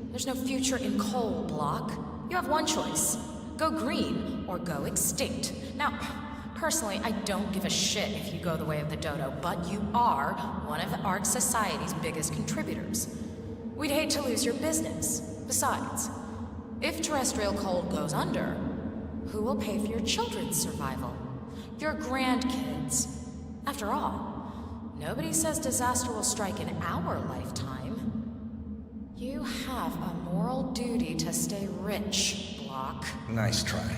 There's no future in coal, Block. You have one choice. Go green or go extinct. Now, personally, I don't give a shit if you go the way of the dodo, but you are one of ARC Society's biggest contributors. We'd hate to lose your business. Besides, If terrestrial cold goes under, who will pay for your children's survival? Your grandkids. After all, nobody says disaster will strike in our lifetime. You have a moral duty to stay rich, Block. Nice try,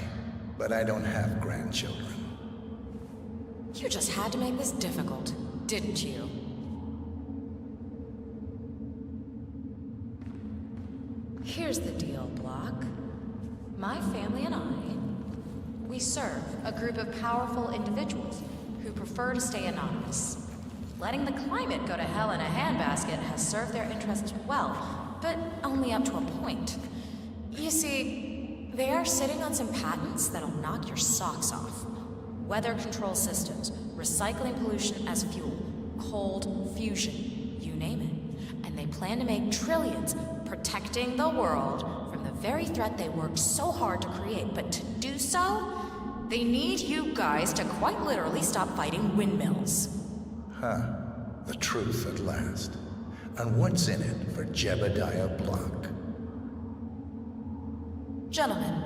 but I don't have grandchildren. You just had to make this difficult, didn't you? Here's the deal, Block. My family and we serve a group of powerful individuals who prefer to stay anonymous. Letting the climate go to hell in a handbasket has served their interests well, but only up to a point. You see, they are sitting on some patents that'll knock your socks off. Weather control systems, recycling pollution as fuel, cold fusion, you name it. And they plan to make trillions protecting the world from the very threat they worked so hard to create. But to do so, they need you guys to quite literally stop fighting windmills. Huh. The truth at last. And what's in it for Jebediah Block? Gentlemen,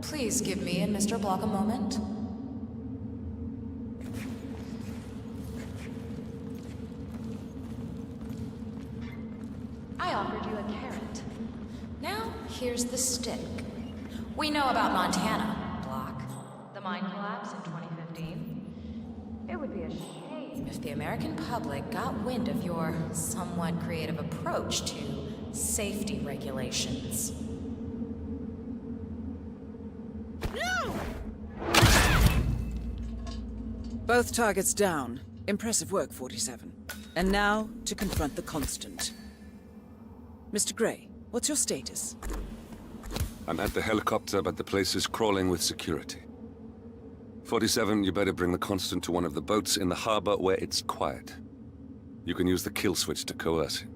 please give me and Mr. Block a moment. I offered you a carrot. Now, here's the stick. We know about Montana, Block. The mine collapse in 2015. It would be a shame if the American public got wind of your somewhat creative approach to safety regulations. No! Both targets down. Impressive work, 47. And now, to confront the Constant. Mr. Gray, what's your status? I'm at the helicopter, but the place is crawling with security. 47, you better bring the Constant to one of the boats in the harbor where it's quiet. You can use the kill switch to coerce him.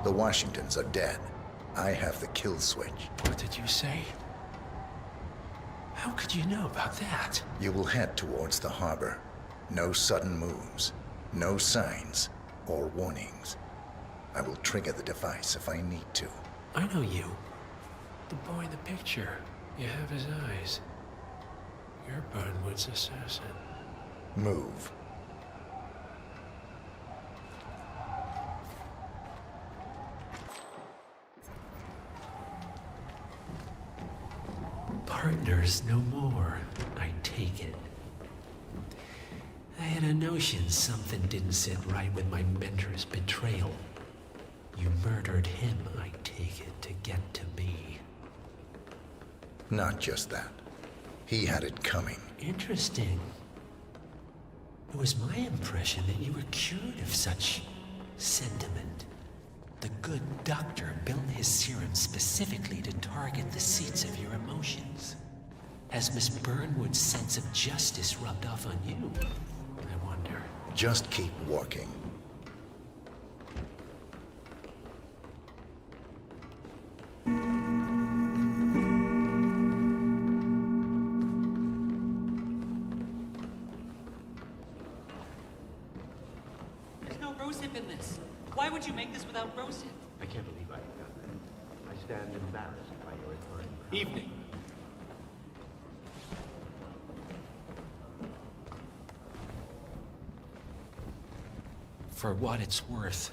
The Washingtons are dead. I have the kill switch. What did you say? How could you know about that? You will head towards the harbor. No sudden moves, no signs or warnings. I will trigger the device if I need to. I know you. The boy in the picture. You have his eyes. You're Burnwood's assassin. Move. Partners no more, I take it. I had a notion something didn't sit right with my mentor's betrayal. You murdered him, I take it, to get to me. Not just that. He had it coming. Interesting. It was my impression that you were cured of such sentiment. The good doctor built his serum specifically to target the seats of your emotions. Has Miss Burnwood's sense of justice rubbed off on you? I wonder. Just keep walking. There's no rosehip in this. Why would you make this without rosehip? I can't believe I have done that. I stand embarrassed by your authority. Evening. For what it's worth,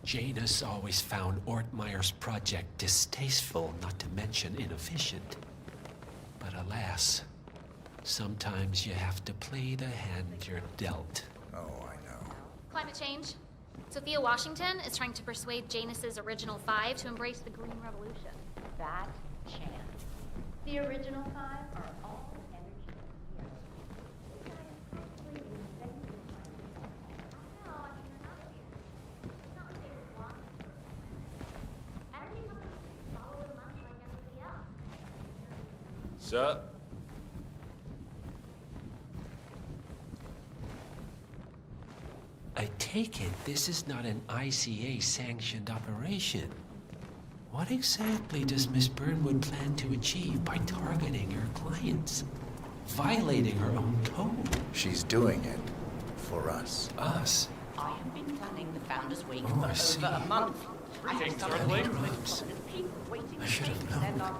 Janus always found Ortmeyer's project distasteful, not to mention inefficient. But alas, sometimes you have to play the hand you're dealt. Oh, I know. Climate change. Sophia Washington is trying to persuade Janus's original five to embrace the Green Revolution. That chance. The original five are all energy Sir? I take it this is not an ICA-sanctioned operation. What exactly does Miss Burnwood plan to achieve by targeting her clients? Violating her own code? She's doing it for us. Us? I have been planning the Founders Week Oh, I for see. over a month. I have Certainly. I should have known.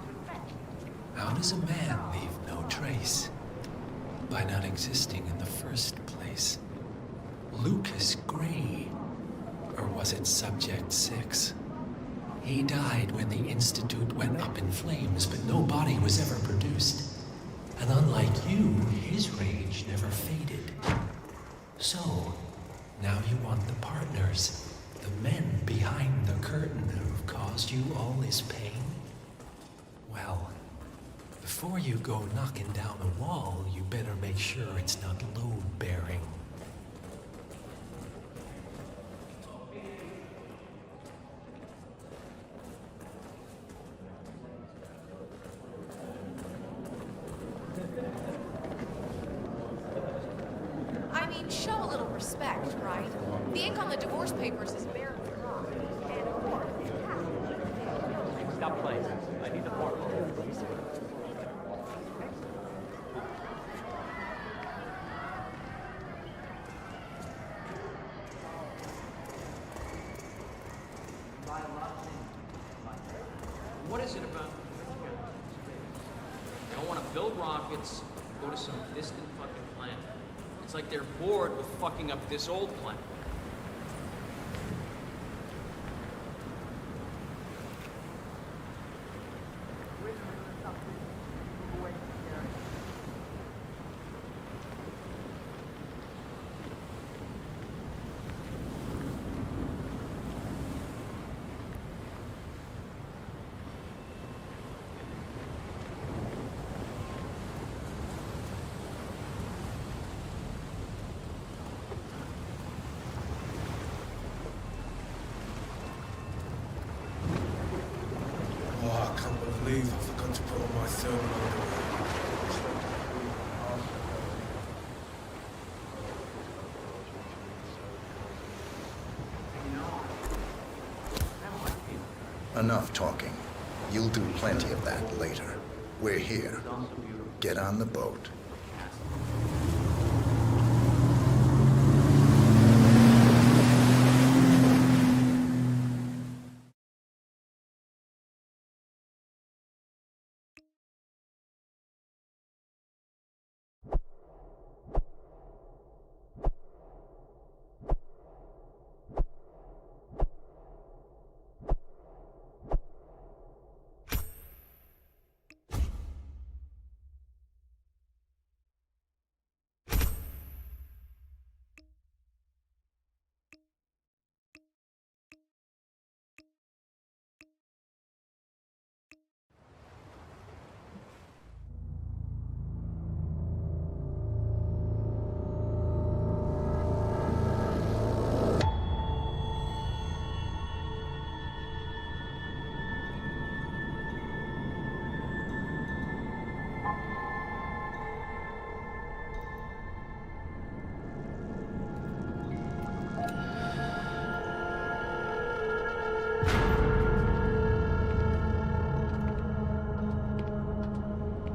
How does a man leave no trace? By not existing in the first place. Lucas Gray. Or was it Subject 6? He died when the Institute went up in flames, but no body was ever produced. And unlike you, his rage never faded. So, now you want the partners, the men behind the curtain who've caused you all this pain? Well, before you go knocking down a wall, you better make sure it's not load-bearing. I mean, show a little respect, right? The ink on the divorce papers is barely dry. And of course, it has to be. Stop playing. I need the portfolio. What is it about? They don't want to build rockets, go to some distant fucking planet. It's like they're bored with fucking up this old planet. Oh, I can't believe I forgot to put on my thermal underwear. Enough talking. You'll do plenty of that later. We're here. Get on the boat.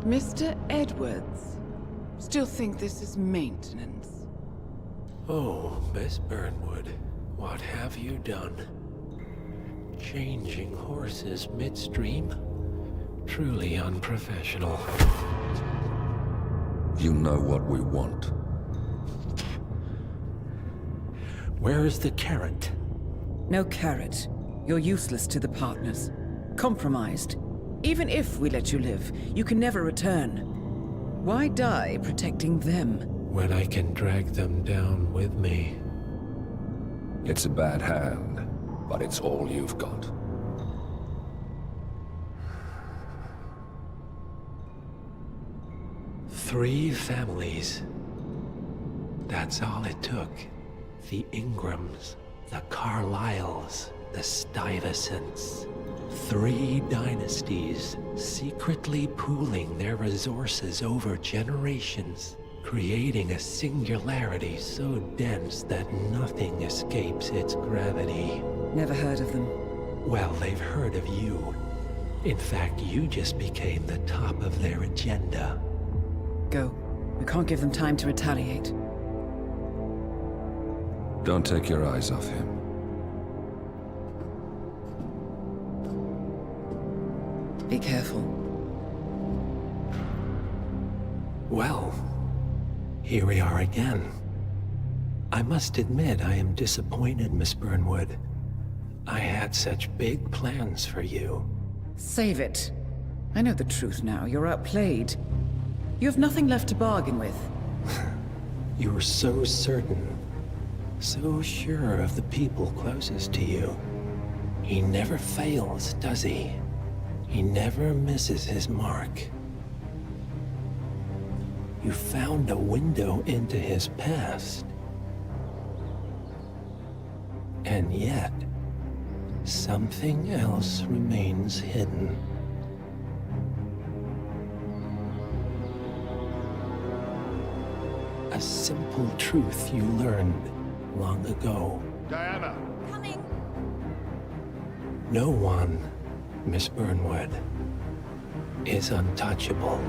Mr. Edwards, still think this is maintenance? Oh, Miss Burnwood, what have you done? Changing horses midstream? Truly unprofessional. You know what we want. Where is the carrot? No carrot. You're useless to the partners. Compromised. Even if we let you live, you can never return. Why die protecting them? When I can drag them down with me. It's a bad hand, but it's all you've got. Three families. That's all it took. The Ingrams, the Carlyles, the Stuyvesants. 3 dynasties secretly pooling their resources over generations, creating a singularity so dense that nothing escapes its gravity. Never heard of them. Well, they've heard of you. In fact, you just became the top of their agenda. Go. We can't give them time to retaliate. Don't take your eyes off him. Be careful. Well, here we are again. I must admit I am disappointed, Miss Burnwood. I had such big plans for you. Save it. I know the truth now. You're outplayed. You have nothing left to bargain with. You were so certain, so sure of the people closest to you. He never fails, does he? He never misses his mark. You found a window into his past. And yet, something else remains hidden. A simple truth you learned long ago. Diana! Coming. No one, Miss Burnwood, is untouchable.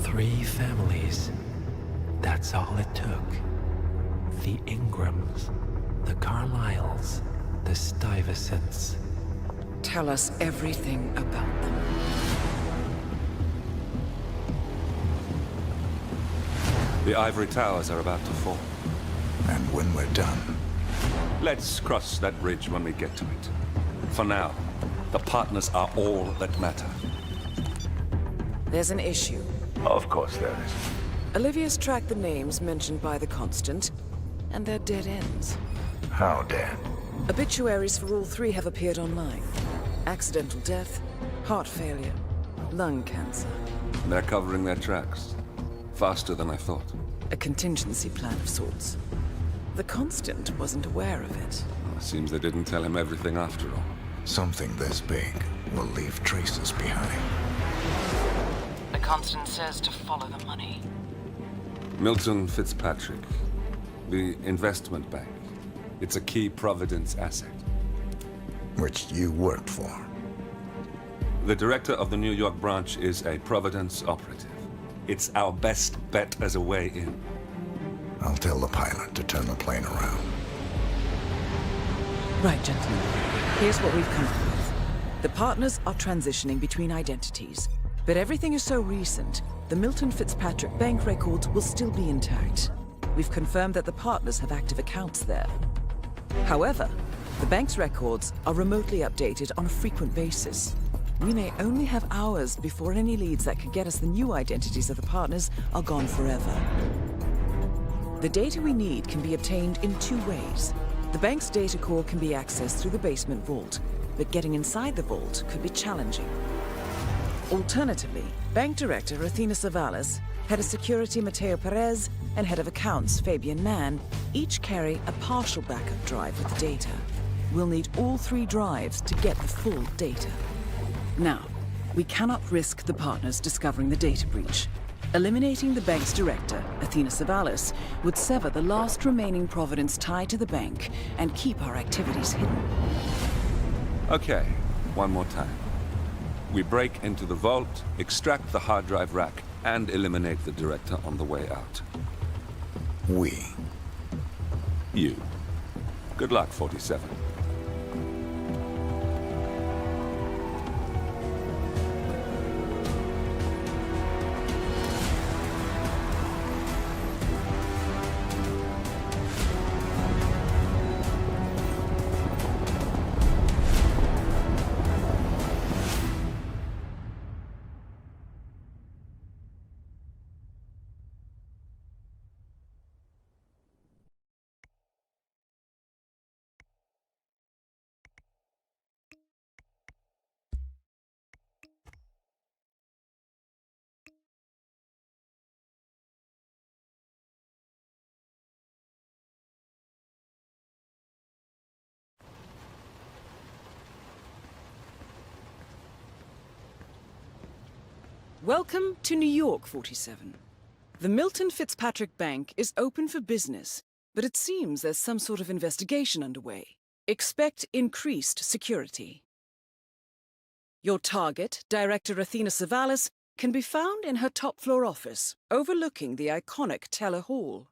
Three families. That's all it took. The Ingrams, the Carlyles, the Stuyvesants. Tell us everything about them. The ivory towers are about to fall. And when we're done... Let's cross that bridge when we get to it. For now, the partners are all that matter. There's an issue. Of course there is. Olivia's tracked the names mentioned by the Constant, and they're dead ends. How dead? Obituaries for all 3 have appeared online. Accidental death, heart failure, lung cancer. They're covering their tracks. Faster than I thought. A contingency plan of sorts. The Constant wasn't aware of it. Seems they didn't tell him everything after all. Something this big will leave traces behind. The Constant says to follow the money. Milton Fitzpatrick. The investment bank. It's a key Providence asset. Which you worked for. The director of the New York branch is a Providence operative. It's our best bet as a way in. I'll tell the pilot to turn the plane around. Right, gentlemen. Here's what we've come up with. The partners are transitioning between identities. But everything is so recent, the Milton Fitzpatrick bank records will still be intact. We've confirmed that the partners have active accounts there. However, the bank's records are remotely updated on a frequent basis. We may only have hours before any leads that could get us the new identities of the partners are gone forever. The data we need can be obtained in 2 ways. The bank's data core can be accessed through the basement vault, but getting inside the vault could be challenging. Alternatively, Bank Director Athena Savalas, Head of Security Mateo Perez, and Head of Accounts Fabian Mann each carry a partial backup drive with the data. We'll need all 3 drives to get the full data. Now, we cannot risk the partners discovering the data breach. Eliminating the bank's director, Athena Savalas, would sever the last remaining Providence tie to the bank and keep our activities hidden. Okay, one more time. We break into the vault, extract the hard drive rack, and eliminate the director on the way out. We. You. Good luck, 47. Welcome to New York, 47. The Milton Fitzpatrick Bank is open for business, but it seems there's some sort of investigation underway. Expect increased security. Your target, Director Athena Savalas, can be found in her top-floor office, overlooking the iconic Teller Hall.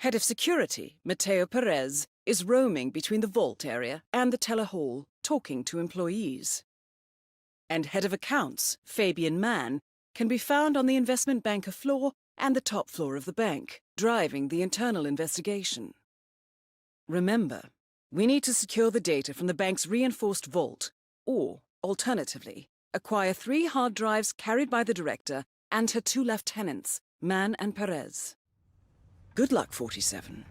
Head of Security, Mateo Perez, is roaming between the vault area and the Teller Hall, talking to employees. And Head of Accounts, Fabian Mann, can be found on the investment banker floor and the top floor of the bank, driving the internal investigation. Remember, we need to secure the data from the bank's reinforced vault, or, alternatively, acquire 3 hard drives carried by the director and her 2 lieutenants, Mann and Perez. Good luck, 47.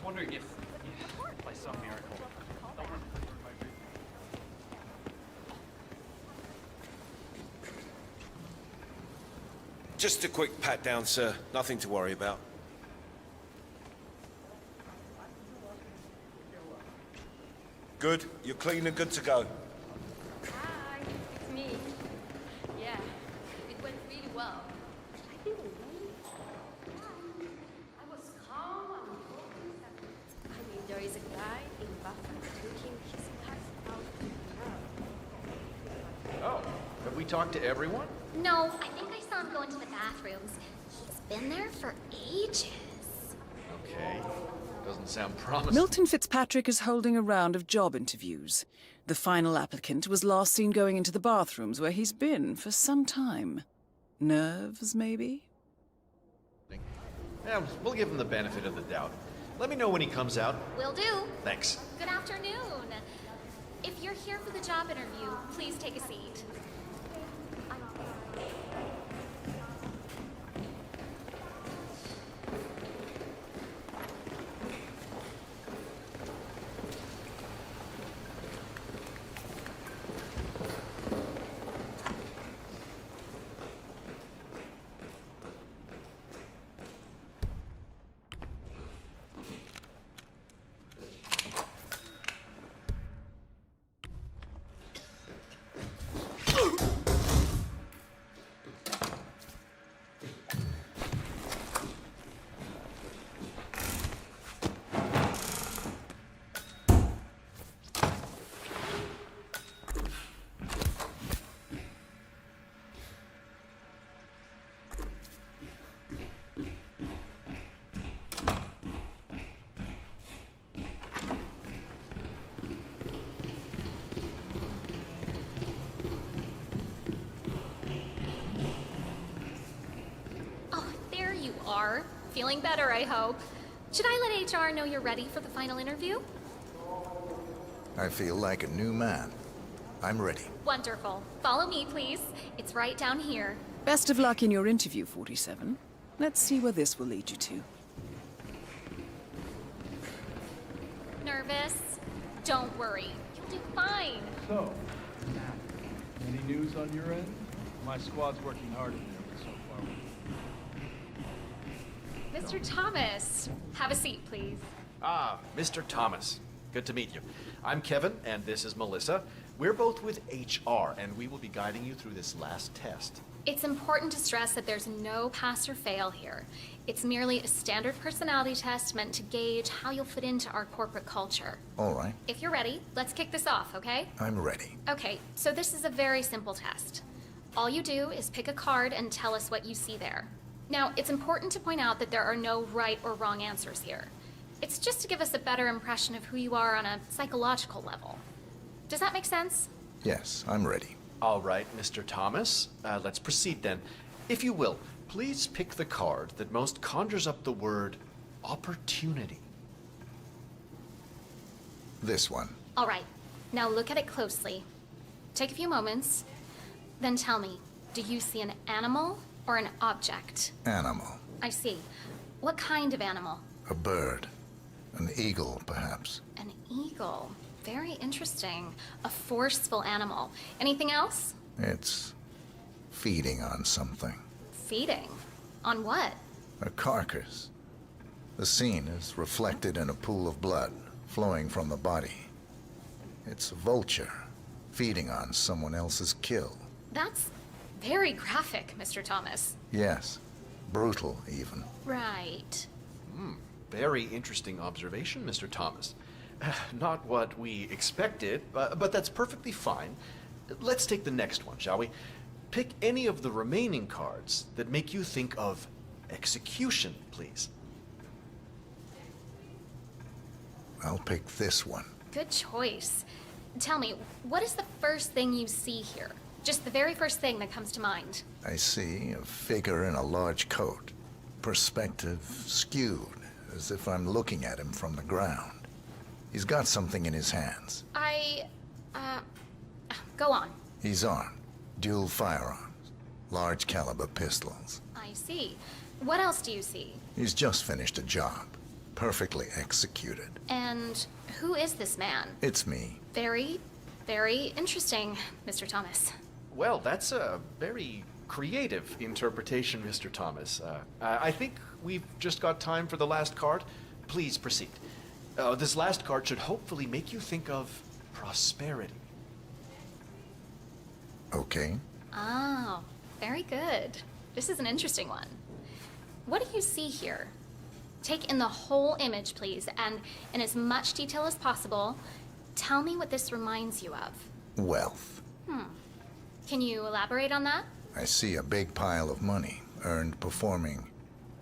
Wondering if, by some miracle, Just a quick pat down, sir. Nothing to worry about. Good. You're clean and good to go. Hi, it's me. Yeah, it went really well. I think I was calm and focused. I mean, there is a guy in bathroom drinking his passed out. Oh, have we talked to everyone? No, I think I saw him go into the bathrooms. He's been there for ages. Okay. Doesn't sound promising. Milton Fitzpatrick is holding a round of job interviews. The final applicant was last seen going into the bathrooms where he's been for some time. Nerves, maybe? Yeah, we'll give him the benefit of the doubt. Let me know when he comes out. Will do. Thanks. Good afternoon. If you're here for the job interview, please take a seat. Feeling better, I hope. Should I let HR know you're ready for the final interview? I feel like a new man. I'm ready. Wonderful. Follow me, please. It's right down here. Best of luck in your interview, 47. Let's see where this will lead you to. Nervous? Don't worry. You'll do fine. So, any news on your end? My squad's working hard in there so far. Mr. Thomas, have a seat, please. Ah, Mr. Thomas. Good to meet you. I'm Kevin, and this is Melissa. We're both with HR, and we will be guiding you through this last test. It's important to stress that there's no pass or fail here. It's merely a standard personality test meant to gauge how you'll fit into our corporate culture. All right, If you're ready, let's kick this off, okay? I'm ready. Okay, so this is a very simple test. All you do is pick a card and tell us what you see there. Now, it's important to point out that there are no right or wrong answers here. It's just to give us a better impression of who you are on a psychological level. Does that make sense? Yes, I'm ready. All right, Mr. Thomas. Let's proceed then. If you will, please pick the card that most conjures up the word opportunity. This one. All right, now look at it closely. Take a few moments, then tell me, do you see an animal or an object? Animal. I see. What kind of animal? A bird. An eagle, perhaps. An eagle. Very interesting. A forceful animal. Anything else? It's feeding on something. Feeding? On what? A carcass. The scene is reflected in a pool of blood flowing from the body. It's a vulture feeding on someone else's kill. That's very graphic, Mr. Thomas. Yes, brutal even. Right. Very interesting observation, Mr. Thomas. Not what we expected, but that's perfectly fine. Let's take the next one, shall we? Pick any of the remaining cards that make you think of execution, please. I'll pick this one. Good choice. Tell me, what is the first thing you see here? Just the very first thing that comes to mind. I see a figure in a large coat. Perspective skewed, as if I'm looking at him from the ground. He's got something in his hands. Go on. He's armed. Dual firearms. Large caliber pistols. I see. What else do you see? He's just finished a job. Perfectly executed. And who is this man? It's me. Very, very interesting, Mr. Thomas. Well, that's a very creative interpretation, Mr. Thomas. I think we've just got time for the last card. Please proceed. This last card should hopefully make you think of prosperity. Okay. Oh, very good. This is an interesting one. What do you see here? Take in the whole image, please, and in as much detail as possible, tell me what this reminds you of. Wealth. Can you elaborate on that? I see a big pile of money earned performing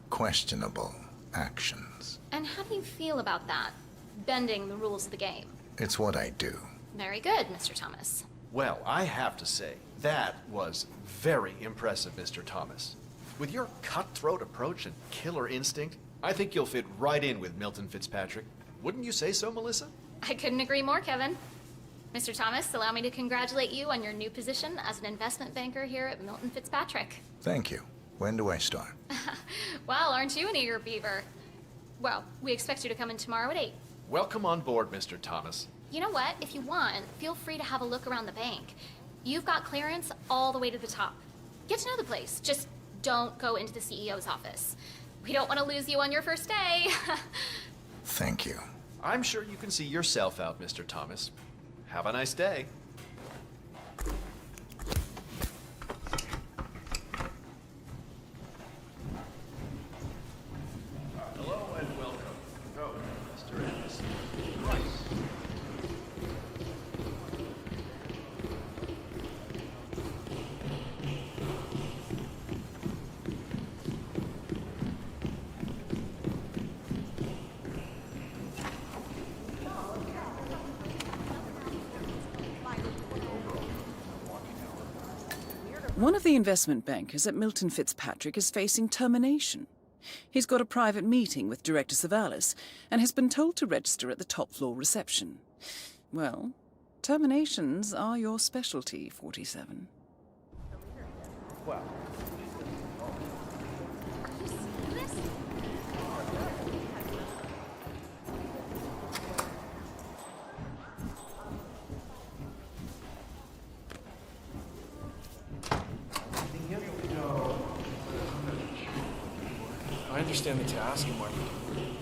questionable actions. And how do you feel about that? Bending the rules of the game. It's what I do. Very good, Mr. Thomas. Well, I have to say, that was very impressive, Mr. Thomas. With your cutthroat approach and killer instinct, I think you'll fit right in with Milton Fitzpatrick. Wouldn't you say so, Melissa? I couldn't agree more, Kevin. Mr. Thomas, allow me to congratulate you on your new position as an investment banker here at Milton Fitzpatrick. Thank you. When do I start? Well, aren't you an eager beaver? Well, we expect you to come in tomorrow at 8. Welcome on board, Mr. Thomas. You know what? If you want, feel free to have a look around the bank. You've got clearance all the way to the top. Get to know the place. Just don't go into the CEO's office. We don't want to lose you on your first day. Thank you. I'm sure you can see yourself out, Mr. Thomas. Have a nice day. Hello and welcome. Oh, Mr. Anderson. Right. One of the investment bankers at Milton Fitzpatrick is facing termination. He's got a private meeting with Director Savalas and has been told to register at the top floor reception. Well, terminations are your specialty, 47. Well. I understand the task and what you're doing.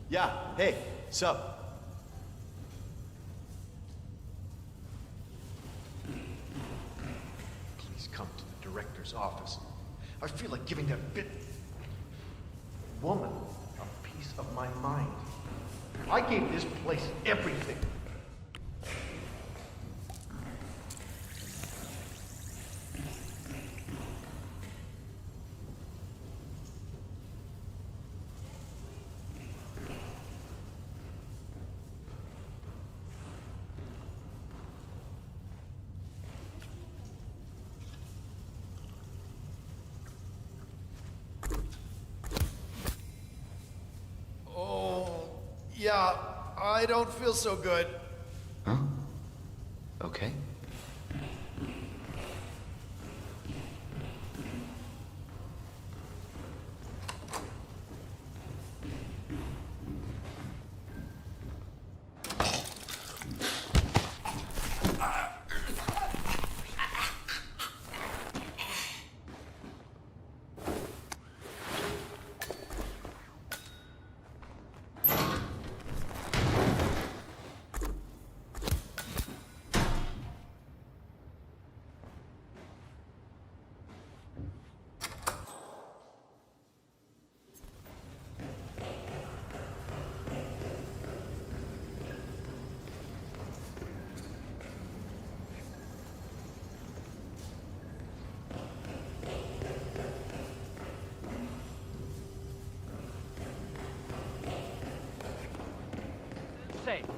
Yeah, hey, sup? Please come to the director's office. I feel like giving that woman a piece of my mind. I gave this place everything. Yeah, I don't feel so good. Huh? Okay. Say, I'm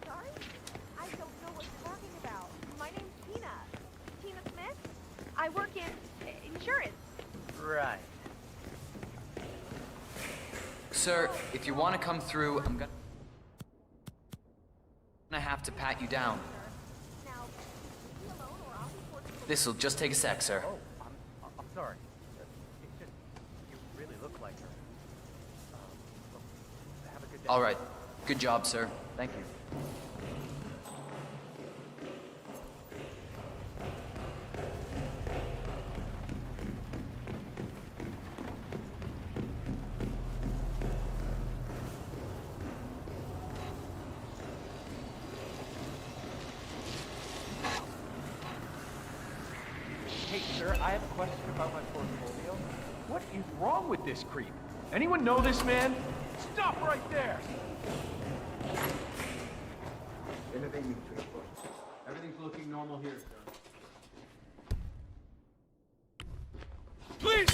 sorry? I don't know what you're talking about. My name's Tina. Tina Smith. I work in insurance. right. Sir, if you want to come through, I'm gonna have to pat you down. This'll just take a sec, sir. Oh, I'm sorry. It's just, you really look like her. Have a good day. All right. Good job, sir. Thank you. Hey, sir, I have a question about my portfolio. What is wrong with this creep? Anyone know this man? Stop right there! Everything's looking normal here, sir. Please!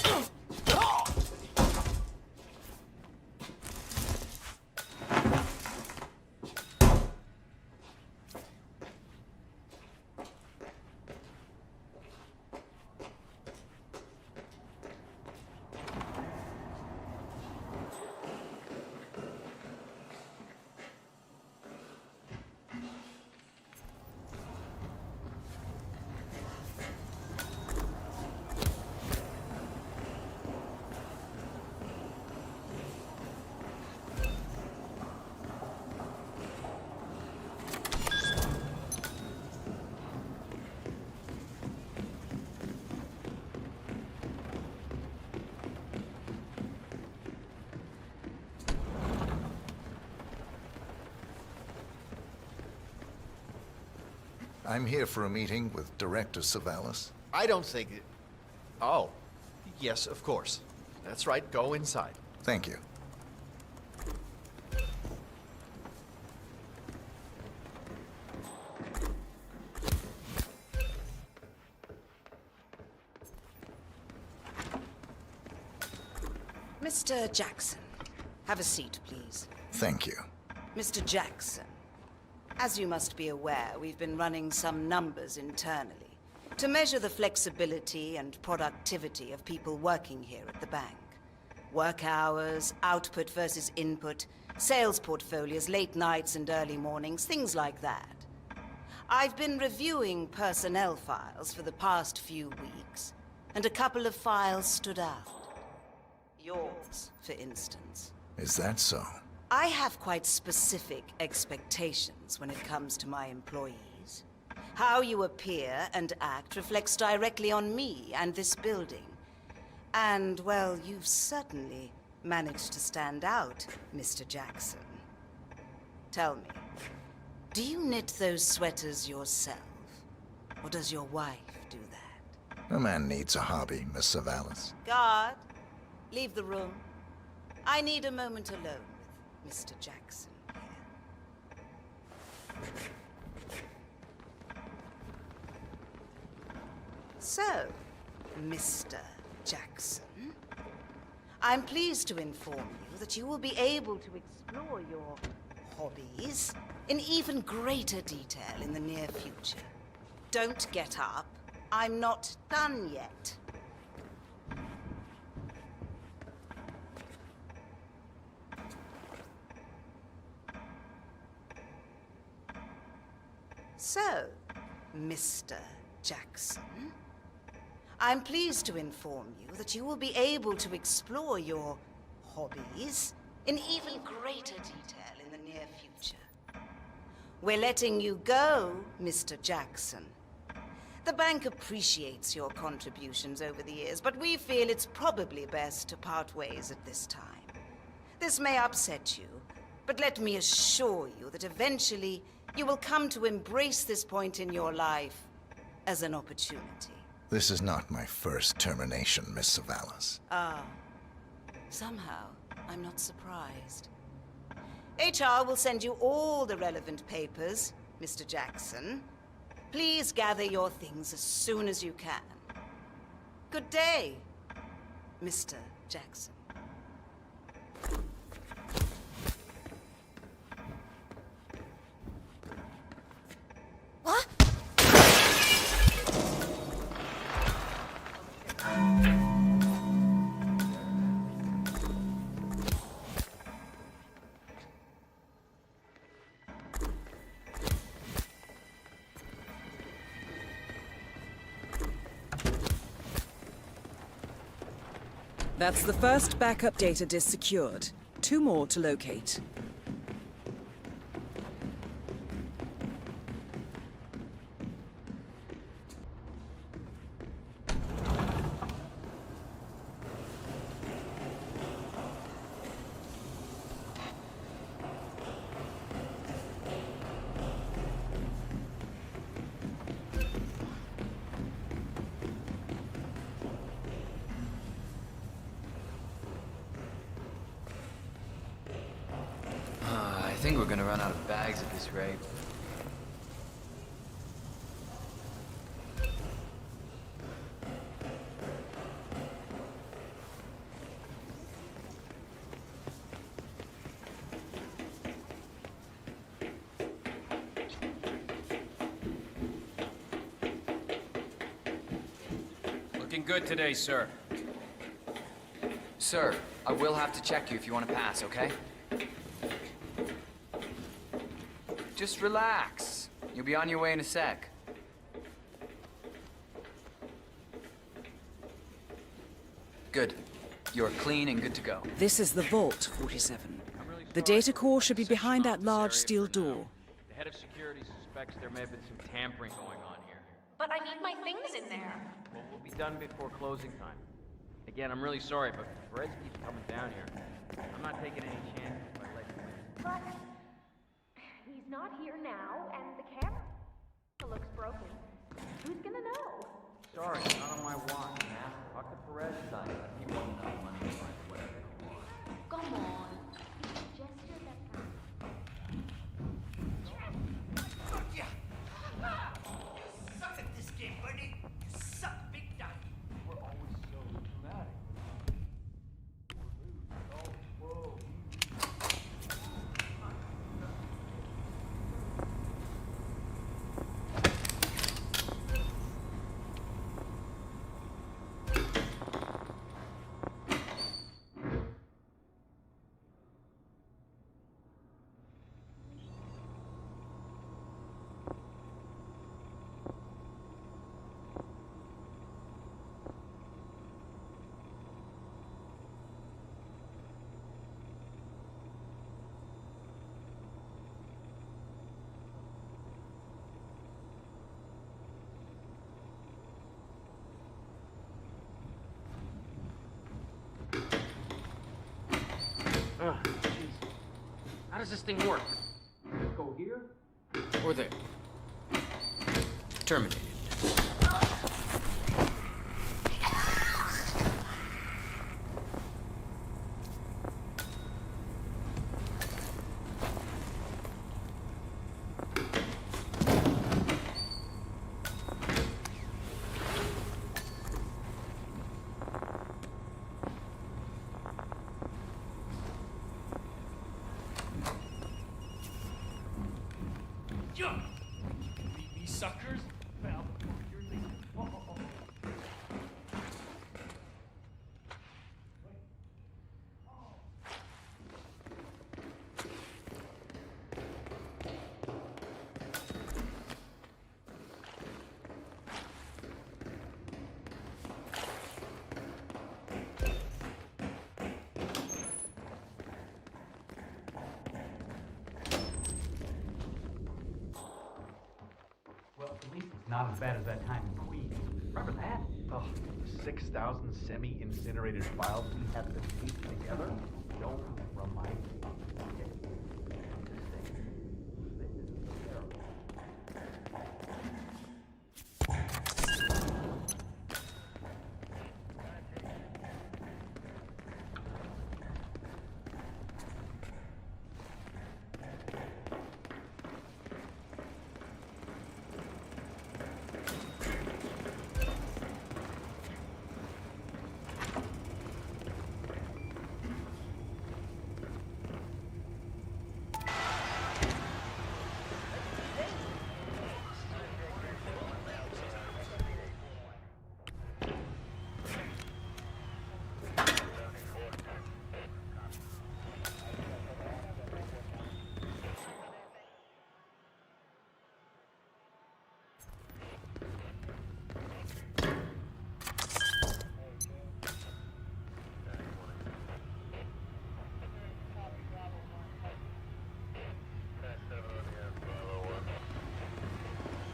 I'm here for a meeting with Director Savalas. I don't think it... Oh, yes, of course. That's right, go inside. Thank you. Mr. Jackson, have a seat, please. Thank you. Mr. Jackson, as you must be aware, we've been running some numbers internally to measure the flexibility and productivity of people working here at the bank. Work hours, output versus input, sales portfolios, late nights and early mornings, things like that. I've been reviewing personnel files for the past few weeks, and a couple of files stood out. Yours, for instance. Is that so? I have quite specific expectations when it comes to my employees. How you appear and act reflects directly on me and this building. And, well, you've certainly managed to stand out, Mr. Jackson. Tell me, do you knit those sweaters yourself? Or does your wife do that? A man needs a hobby, Miss Savalas. Guard, leave the room. I need a moment alone with Mr. Jackson here. So, Mr. Jackson, I'm pleased to inform you that you will be able to explore your hobbies in even greater detail in the near future. Don't get up. I'm not done yet. So, Mr. Jackson, I'm pleased to inform you that you will be able to explore your hobbies in even greater detail in the near future. We're letting you go, Mr. Jackson. The bank appreciates your contributions over the years, but we feel it's probably best to part ways at this time. This may upset you, but let me assure you that eventually you will come to embrace this point in your life as an opportunity. This is not my first termination, Miss Savalas. Ah, somehow I'm not surprised. HR will send you all the relevant papers, Mr. Jackson. Please gather your things as soon as you can. Good day, Mr. Jackson. What? That's the first backup data disk secured. 2 more to locate. I think we're gonna run out of bags at this rate. Looking good today, sir. Sir, I will have to check you if you want to pass, okay? Just relax. You'll be on your way in a sec. Good. You're clean and good to go. This is the vault, 47. The data core should be behind that large steel door. The head of security suspects there may have been some tampering going on here. But I need my things in there. Well, we'll be done before closing time. Again, I'm really sorry, but Perez keeps coming down here. I'm not taking any chances by letting him in. But he's not here now, and the camera looks broken. Who's gonna know? Sorry, not on my watch, man. Talk to Perez about it. He won't have money to buy whatever you want. Come on. Gesture that. You suck at this game, buddy. You suck big time. We're always so dramatic. Whoa. How does this thing work? Go here? Or there? Terminated. These suckers fell before your leaving. Well, at least it's not as bad as that time in Queens. Remember that? Oh, 6,000 semi-incinerated files we had to piece together? Don't remind me. Okay. This is terrible.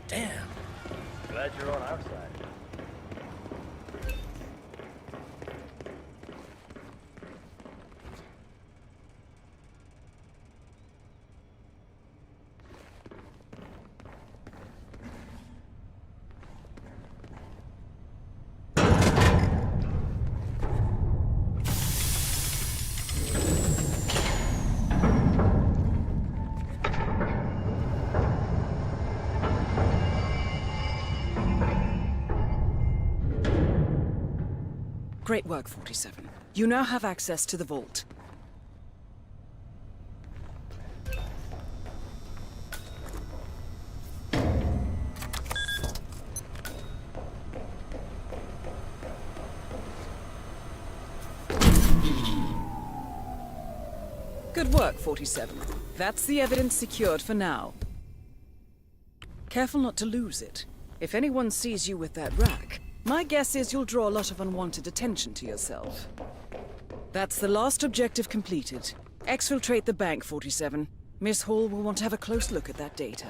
Damn. Glad you're on our side. Great work, 47. You now have access to the vault. Good work, 47. That's the evidence secured for now. Careful not to lose it. If anyone sees you with that rack, my guess is you'll draw a lot of unwanted attention to yourself. That's the last objective completed. Exfiltrate the bank, 47. Miss Hall will want to have a close look at that data.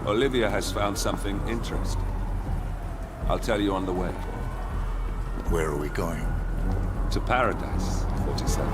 Olivia has found something interesting. I'll tell you on the way. Where are we going? To paradise, 47.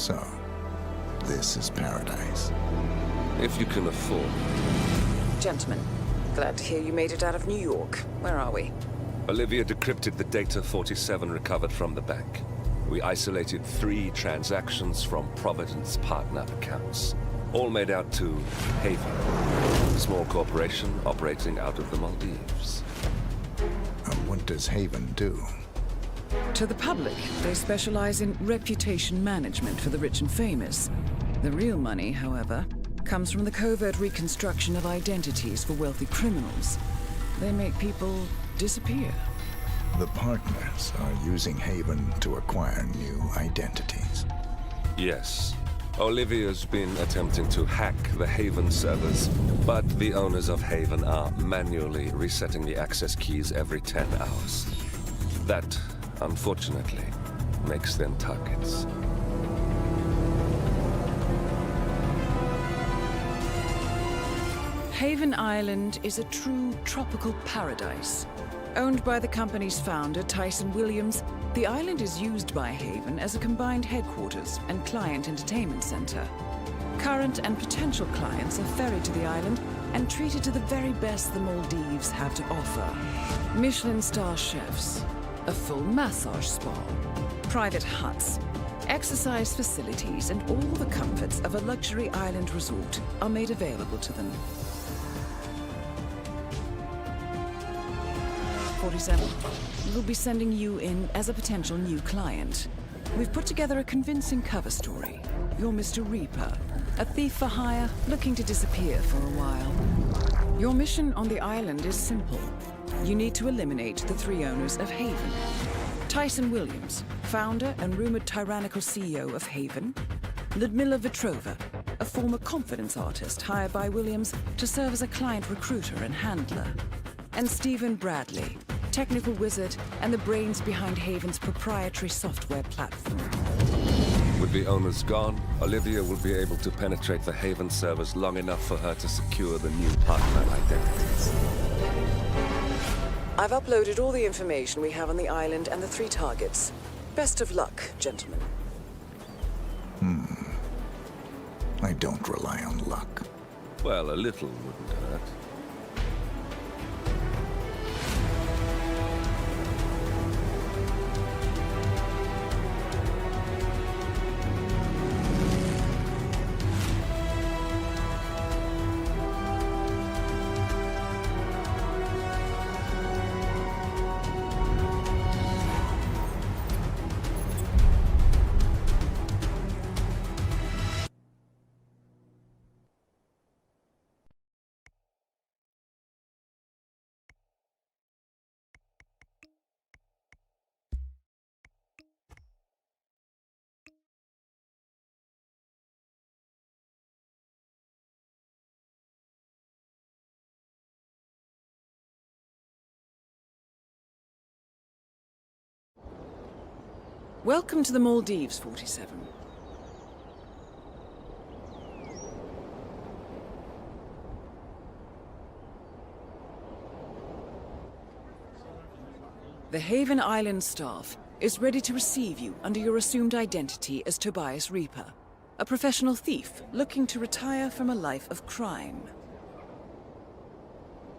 So, this is paradise. If you can afford. Gentlemen, glad to hear you made it out of New York. Where are we? Olivia decrypted the data 47 recovered from the bank. We isolated 3 transactions from Providence partner accounts. All made out to Haven, a small corporation operating out of the Maldives. And what does Haven do? To the public, they specialize in reputation management for the rich and famous. The real money, however, comes from the covert reconstruction of identities for wealthy criminals. They make people disappear. The partners are using Haven to acquire new identities. Yes. Olivia's been attempting to hack the Haven servers, but the owners of Haven are manually resetting the access keys every 10 hours. That, unfortunately, makes them targets. Haven Island is a true tropical paradise. Owned by the company's founder, Tyson Williams, the island is used by Haven as a combined headquarters and client entertainment center. Current and potential clients are ferried to the island and treated to the very best the Maldives have to offer. Michelin star chefs, a full massage spa, private huts, exercise facilities, and all the comforts of a luxury island resort are made available to them. 47. We'll be sending you in as a potential new client. We've put together a convincing cover story. You're Mr. Reaper, a thief for hire looking to disappear for a while. Your mission on the island is simple. You need to eliminate the 3 owners of Haven. Tyson Williams, founder and rumored tyrannical CEO of Haven. Ludmila Vetrova, a former confidence artist hired by Williams to serve as a client recruiter and handler. And Stephen Bradley, technical wizard and the brains behind Haven's proprietary software platform. With the owners gone, Olivia will be able to penetrate the Haven servers long enough for her to secure the new partner identities. I've uploaded all the information we have on the island and the 3 targets. Best of luck, gentlemen. I don't rely on luck. Well, a little wouldn't hurt. Welcome to the Maldives, 47. The Haven Island staff is ready to receive you under your assumed identity as Tobias Reaper, a professional thief looking to retire from a life of crime.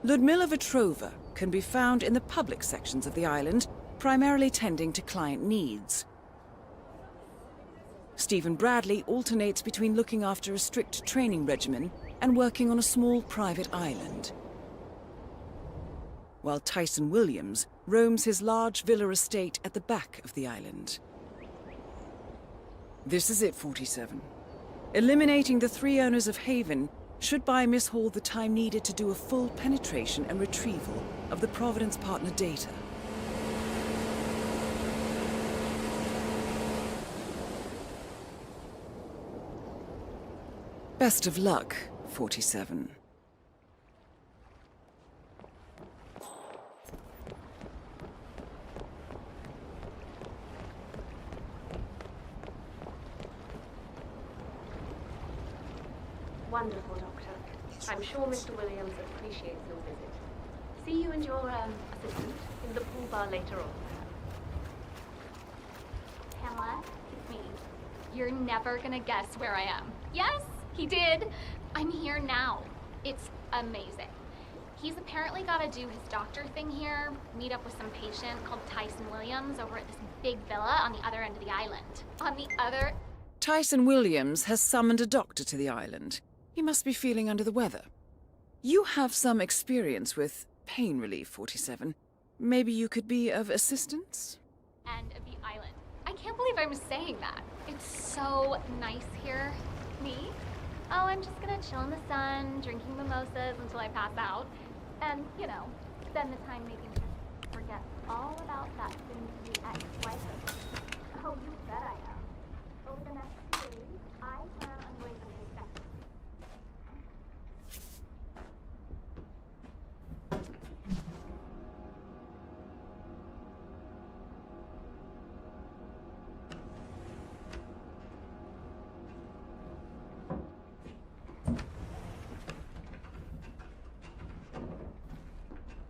Ludmila Vetrova can be found in the public sections of the island, primarily tending to client needs. Stephen Bradley alternates between looking after a strict training regimen and working on a small private island, while Tyson Williams roams his large villa estate at the back of the island. This is it, 47. Eliminating the 3 owners of Haven should buy Miss Hall the time needed to do a full penetration and retrieval of the Providence partner data. Best of luck, 47. Wonderful, Doctor. I'm sure Mr. Williams appreciates your visit. See you and your, assistant in the pool bar later on. Pamela, it's me. You're never gonna guess where I am. Yes, he did. I'm here now. It's amazing. He's apparently got to do his doctor thing here, meet up with some patient called Tyson Williams over at this big villa on the other end of the island. On the other... Tyson Williams has summoned a doctor to the island. He must be feeling under the weather. You have some experience with pain relief, 47. Maybe you could be of assistance? End of the island. I can't believe I'm saying that. It's so nice here. Me? Oh, I'm just gonna chill in the sun, drinking mimosas until I pass out. And, you know, spend the time making sure to forget all about that soon-to-be ex-wife. Oh, you bet I am. Over the next few days, I plan on going to take that.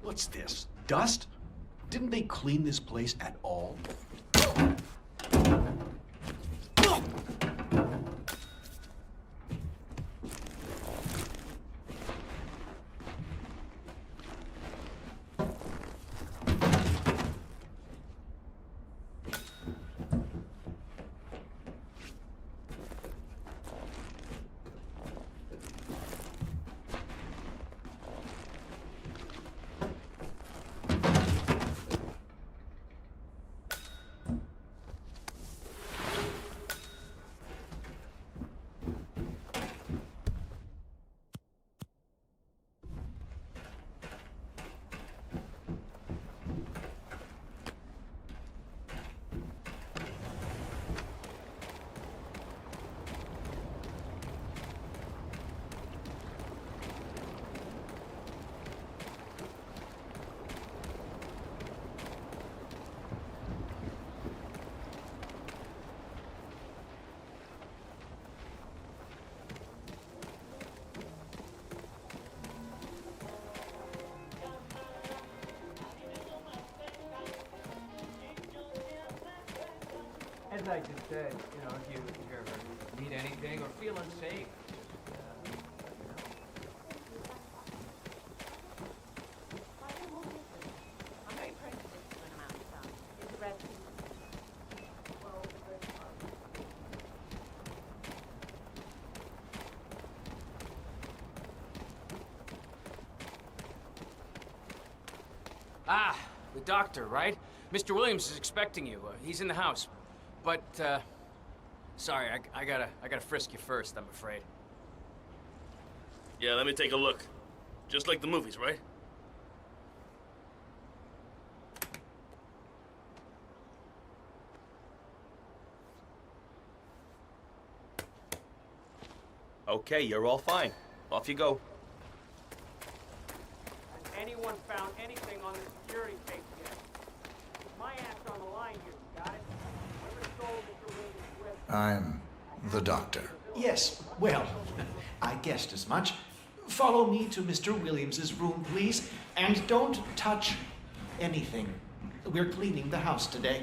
What's this? Dust? Didn't they clean this place at all? As I just said, you know, if you ever need anything or feel unsafe, Ah, the doctor, right? Mr. Williams is expecting you. He's in the house. But, sorry, I gotta frisk you first, I'm afraid. Yeah, let me take a look. Just like the movies, right? Okay, you're all fine. Off you go. has anyone found anything on the security tape yet? My ass on the line here, got it? Whoever stole Mr. Williams' web. I'm the doctor. Yes, well, I guessed as much. Follow me to Mr. Williams's room, please, and don't touch anything. We're cleaning the house today.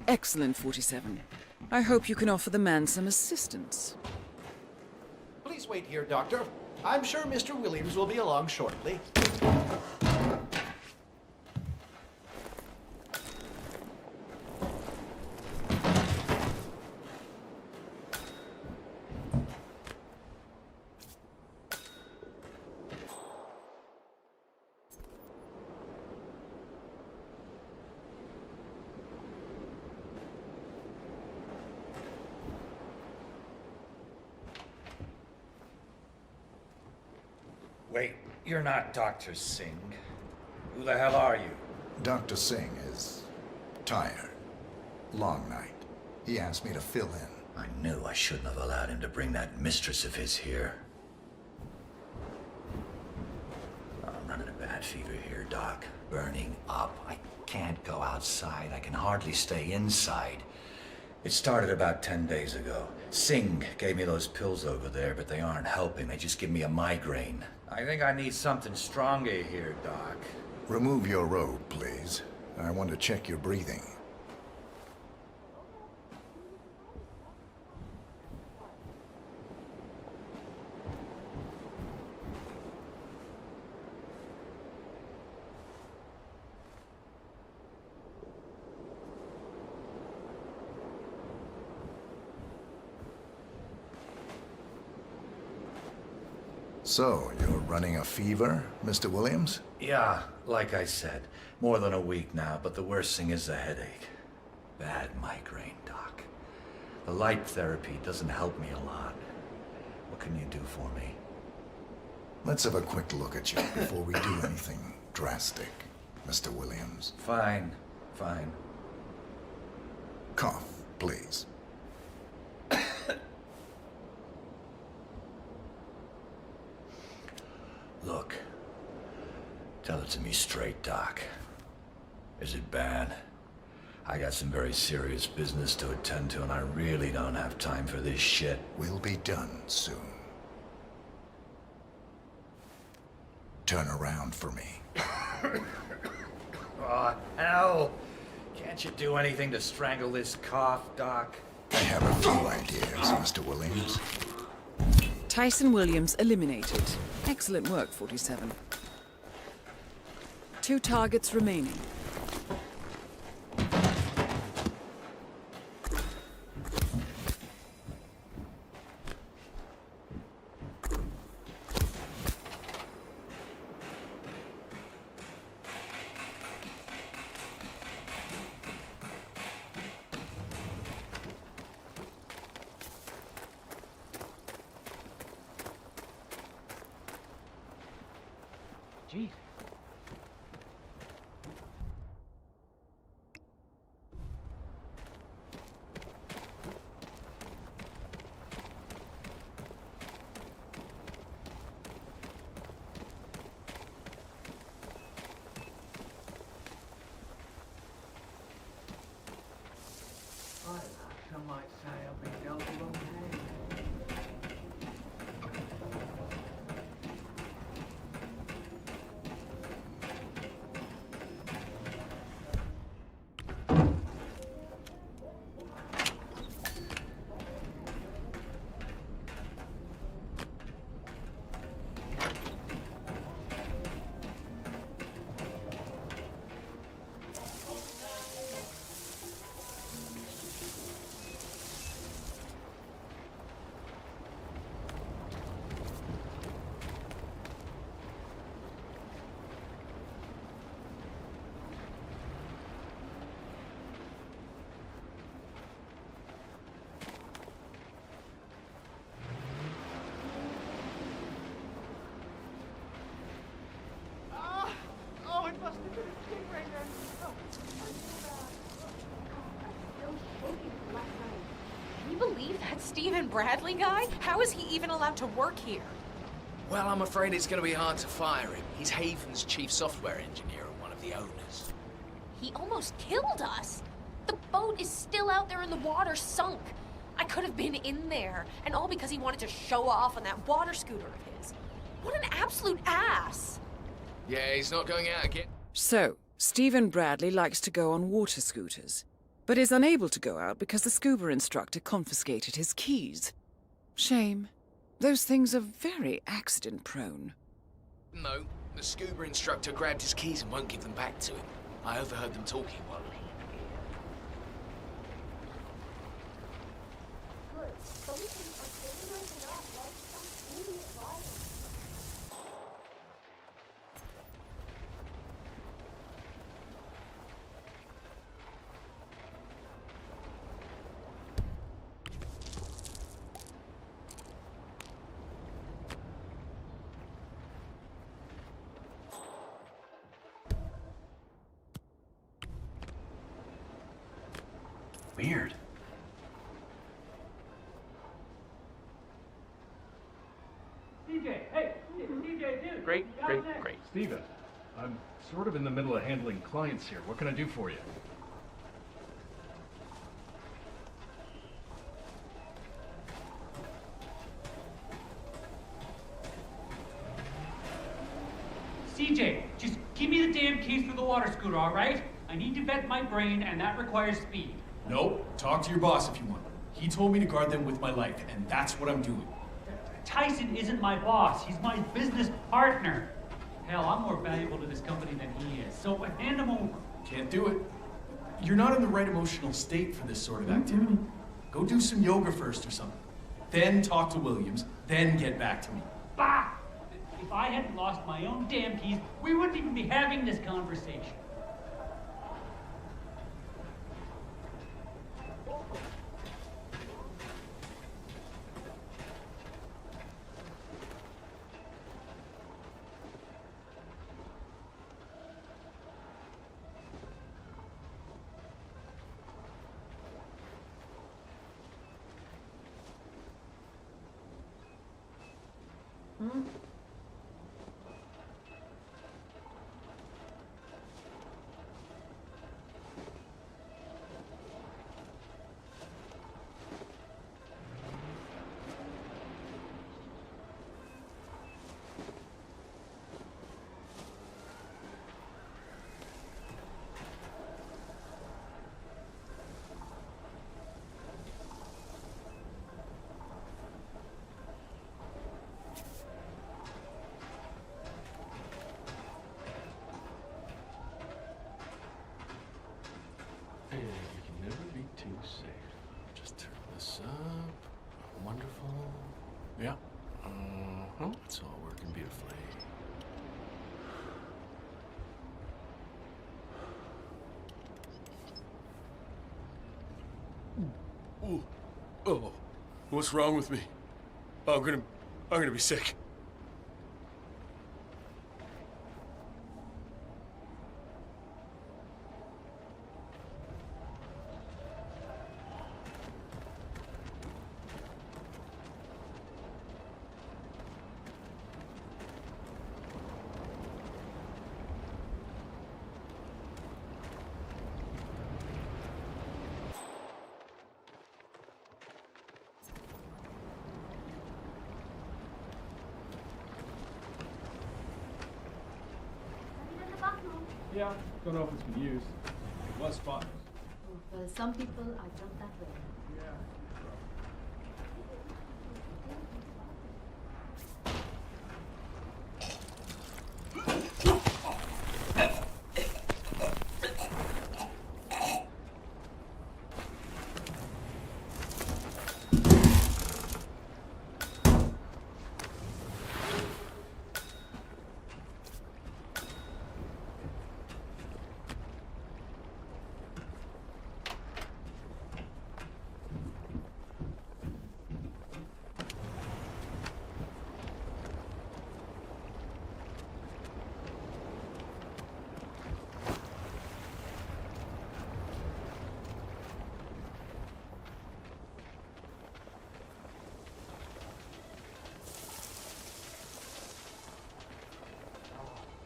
Excellent, 47. I hope you can offer the man some assistance. Please wait here, Doctor. I'm sure Mr. Williams will be along shortly. Wait, you're not Dr. Singh. Who the hell are you? Dr. Singh is tired. Long night. He asked me to fill in. I knew I shouldn't have allowed him to bring that mistress of his here. I'm running a bad fever here, Doc. Burning up. I can't go outside. I can hardly stay inside. It started about 10 days ago. Singh gave me those pills over there, but they aren't helping. They just give me a migraine. I think I need something stronger here, Doc. Remove your robe, please. I want to check your breathing. So, you're running a fever, Mr. Williams? Yeah, like I said, more than a week now, but the worst thing is the headache. Bad migraine, Doc. The light therapy doesn't help me a lot. What can you do for me? Let's have a quick look at you before we do anything drastic, Mr. Williams. Fine, fine. Cough, please. Look, tell it to me straight, Doc. Is it bad? I got some very serious business to attend to, and I really don't have time for this shit. We'll be done soon. Turn around for me. Oh, hell! Can't you do anything to strangle this cough, Doc? I have a few ideas, Mr. Williams. Tyson Williams eliminated. Excellent work, 47. 2 targets remaining. Jeez. Some might say I've been dealt a wrong hand. Can you believe that Stephen Bradley guy? How is he even allowed to work here? Well, I'm afraid it's going to be hard to fire him. He's Haven's chief software engineer and one of the owners. He almost killed us. The boat is still out there in the water, sunk. I could have been in there, and all because he wanted to show off on that water scooter of his. What an absolute ass! Yeah, he's not going out again. So, Stephen Bradley likes to go on water scooters, but is unable to go out because the scuba instructor confiscated his keys. Shame. Those things are very accident-prone. No, the scuba instructor grabbed his keys and won't give them back to him. I overheard them talking while Weird. CJ, hey, CJ, dude. Great. Steven, I'm sort of in the middle of handling clients here. What can I do for you? CJ, just give me the damn keys for the water scooter, all right? I need to vent my brain, and that requires speed. Nope. Talk to your boss if you want. He told me to guard them with my life, and that's what I'm doing. Tyson isn't my boss. He's my business partner. Hell, I'm more valuable to this company than he is. So hand him over. Can't do it. You're not in the right emotional state for this sort of activity. Go do some yoga first or something. Then talk to Williams, then get back to me. Bah! If I hadn't lost my own damn keys, we wouldn't even be having this conversation. And you can never be too safe. Just turn this up. Wonderful. Yeah. It's all working beautifully. Ooh. Oh. What's wrong with me? I'm gonna be sick. Yeah, don't know if it's been used. It was spotless. Well, some people are just that way. Yeah.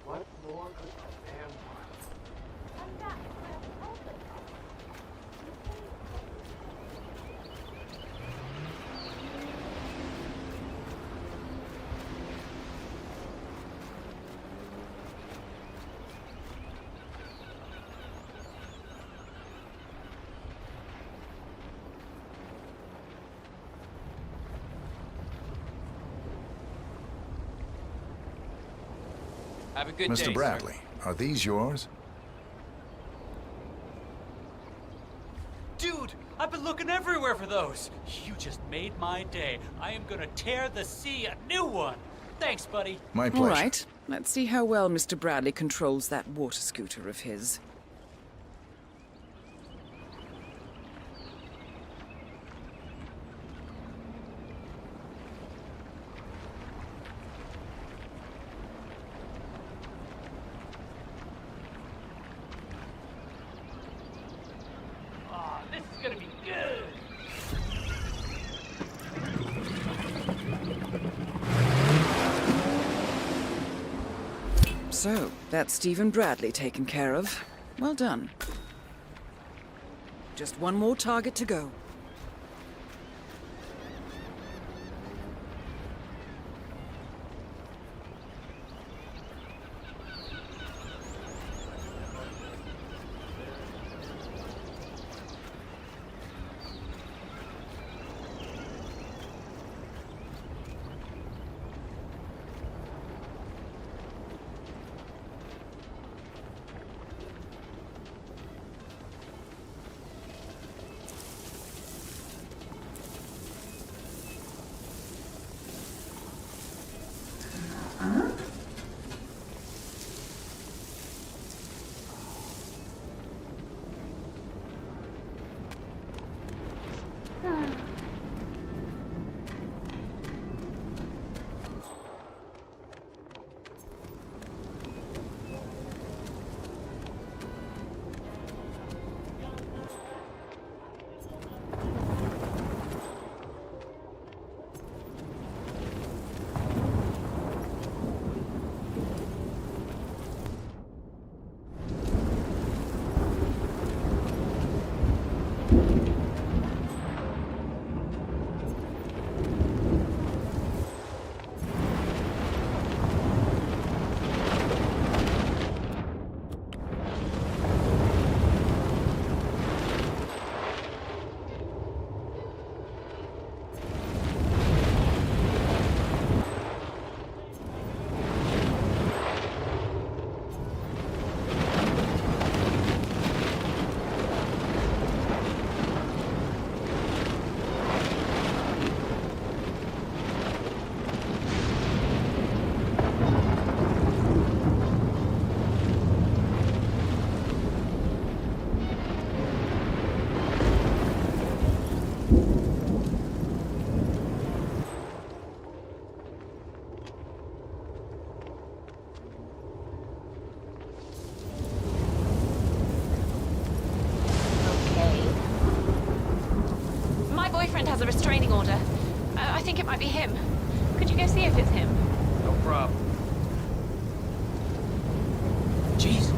What more could a man want? Have a good day, Mr. Bradley, are these yours? Dude, I've been looking everywhere for those. You just made my day. I am gonna tear the sea a new one. Thanks, buddy. My pleasure. All right, let's see how well Mr. Bradley controls that water scooter of his. Ah, this is gonna be good. So, that's Stephen Bradley taken care of. Well done. Just one more target to go. order. I think it might be him. Could you go see if it's him? No problem. Jeez.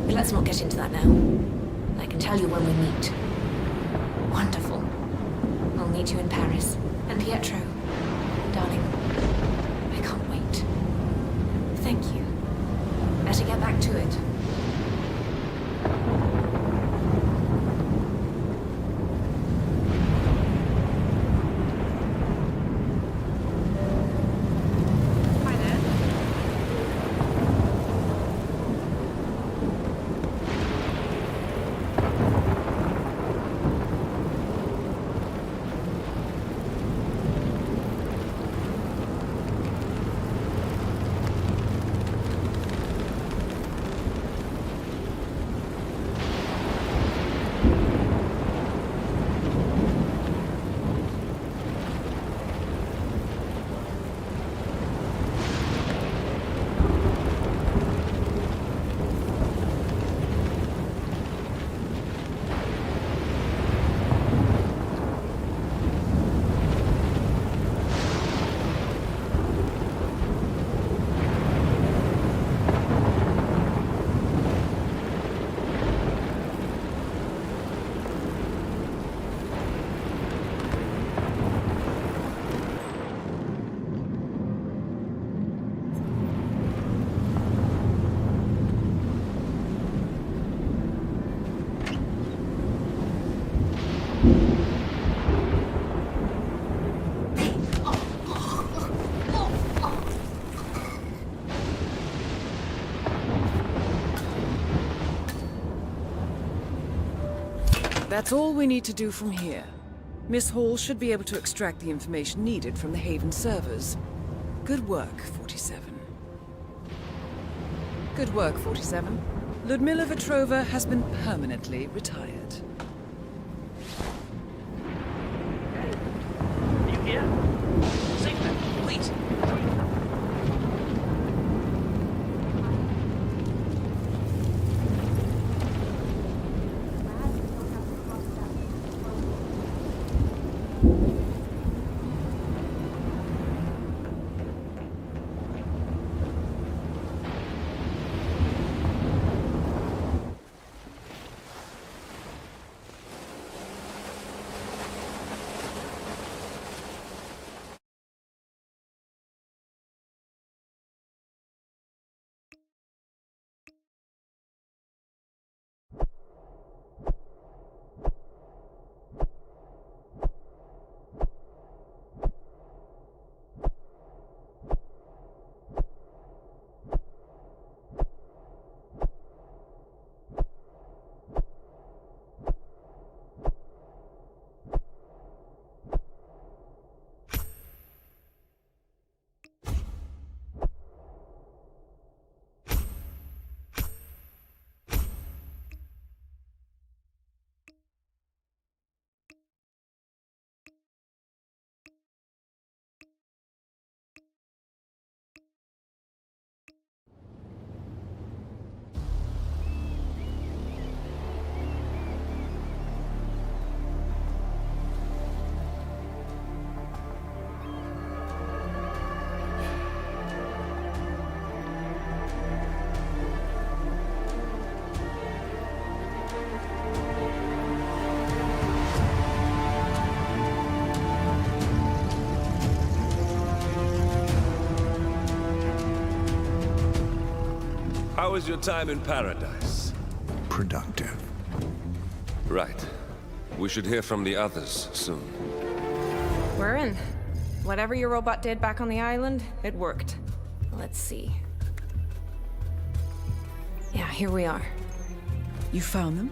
Let's not get into that now. I can tell you when we meet. Wonderful. I'll meet you in Paris. And Pietro, darling, I can't wait. Thank you. Better get back to it. That's all we need to do from here. Miss Hall should be able to extract the information needed from the Haven servers. Good work, 47. Good work, 47. Ludmila Vetrova has been permanently retired. Are you here? Safe then, please. how was your time in paradise? Productive. Right. We should hear from the others soon. We're in. Whatever your robot did back on the island, it worked. Let's see. Yeah, here we are. You found them?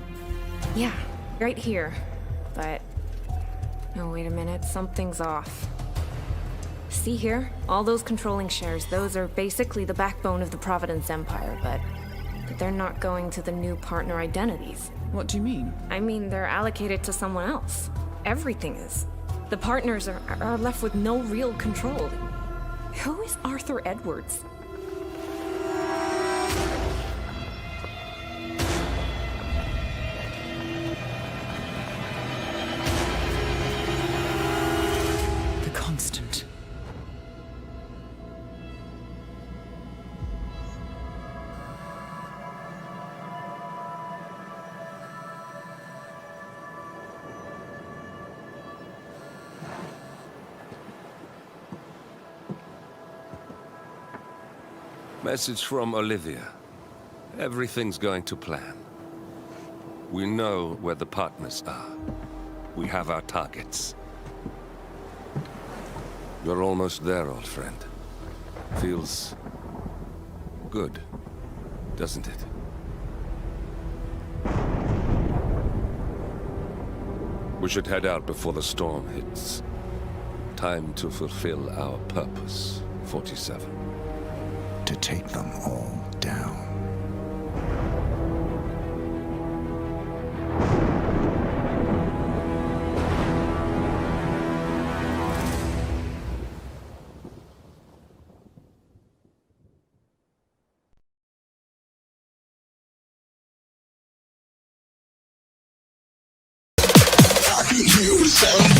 Yeah, right here. But... oh, wait a minute. Something's off. See here? All those controlling shares, those are basically the backbone of the Providence Empire, but they're not going to the new partner identities. What do you mean? I mean, they're allocated to someone else. Everything is. The partners are left with no real control. Who is Arthur Edwards? The Constant. Message from Olivia. Everything's going to plan. We know where the partners are. We have our targets. You're almost there, old friend. Feels good, doesn't it? We should head out before the storm hits. Time to fulfill our purpose, 47. To take them all down. I can hear the sound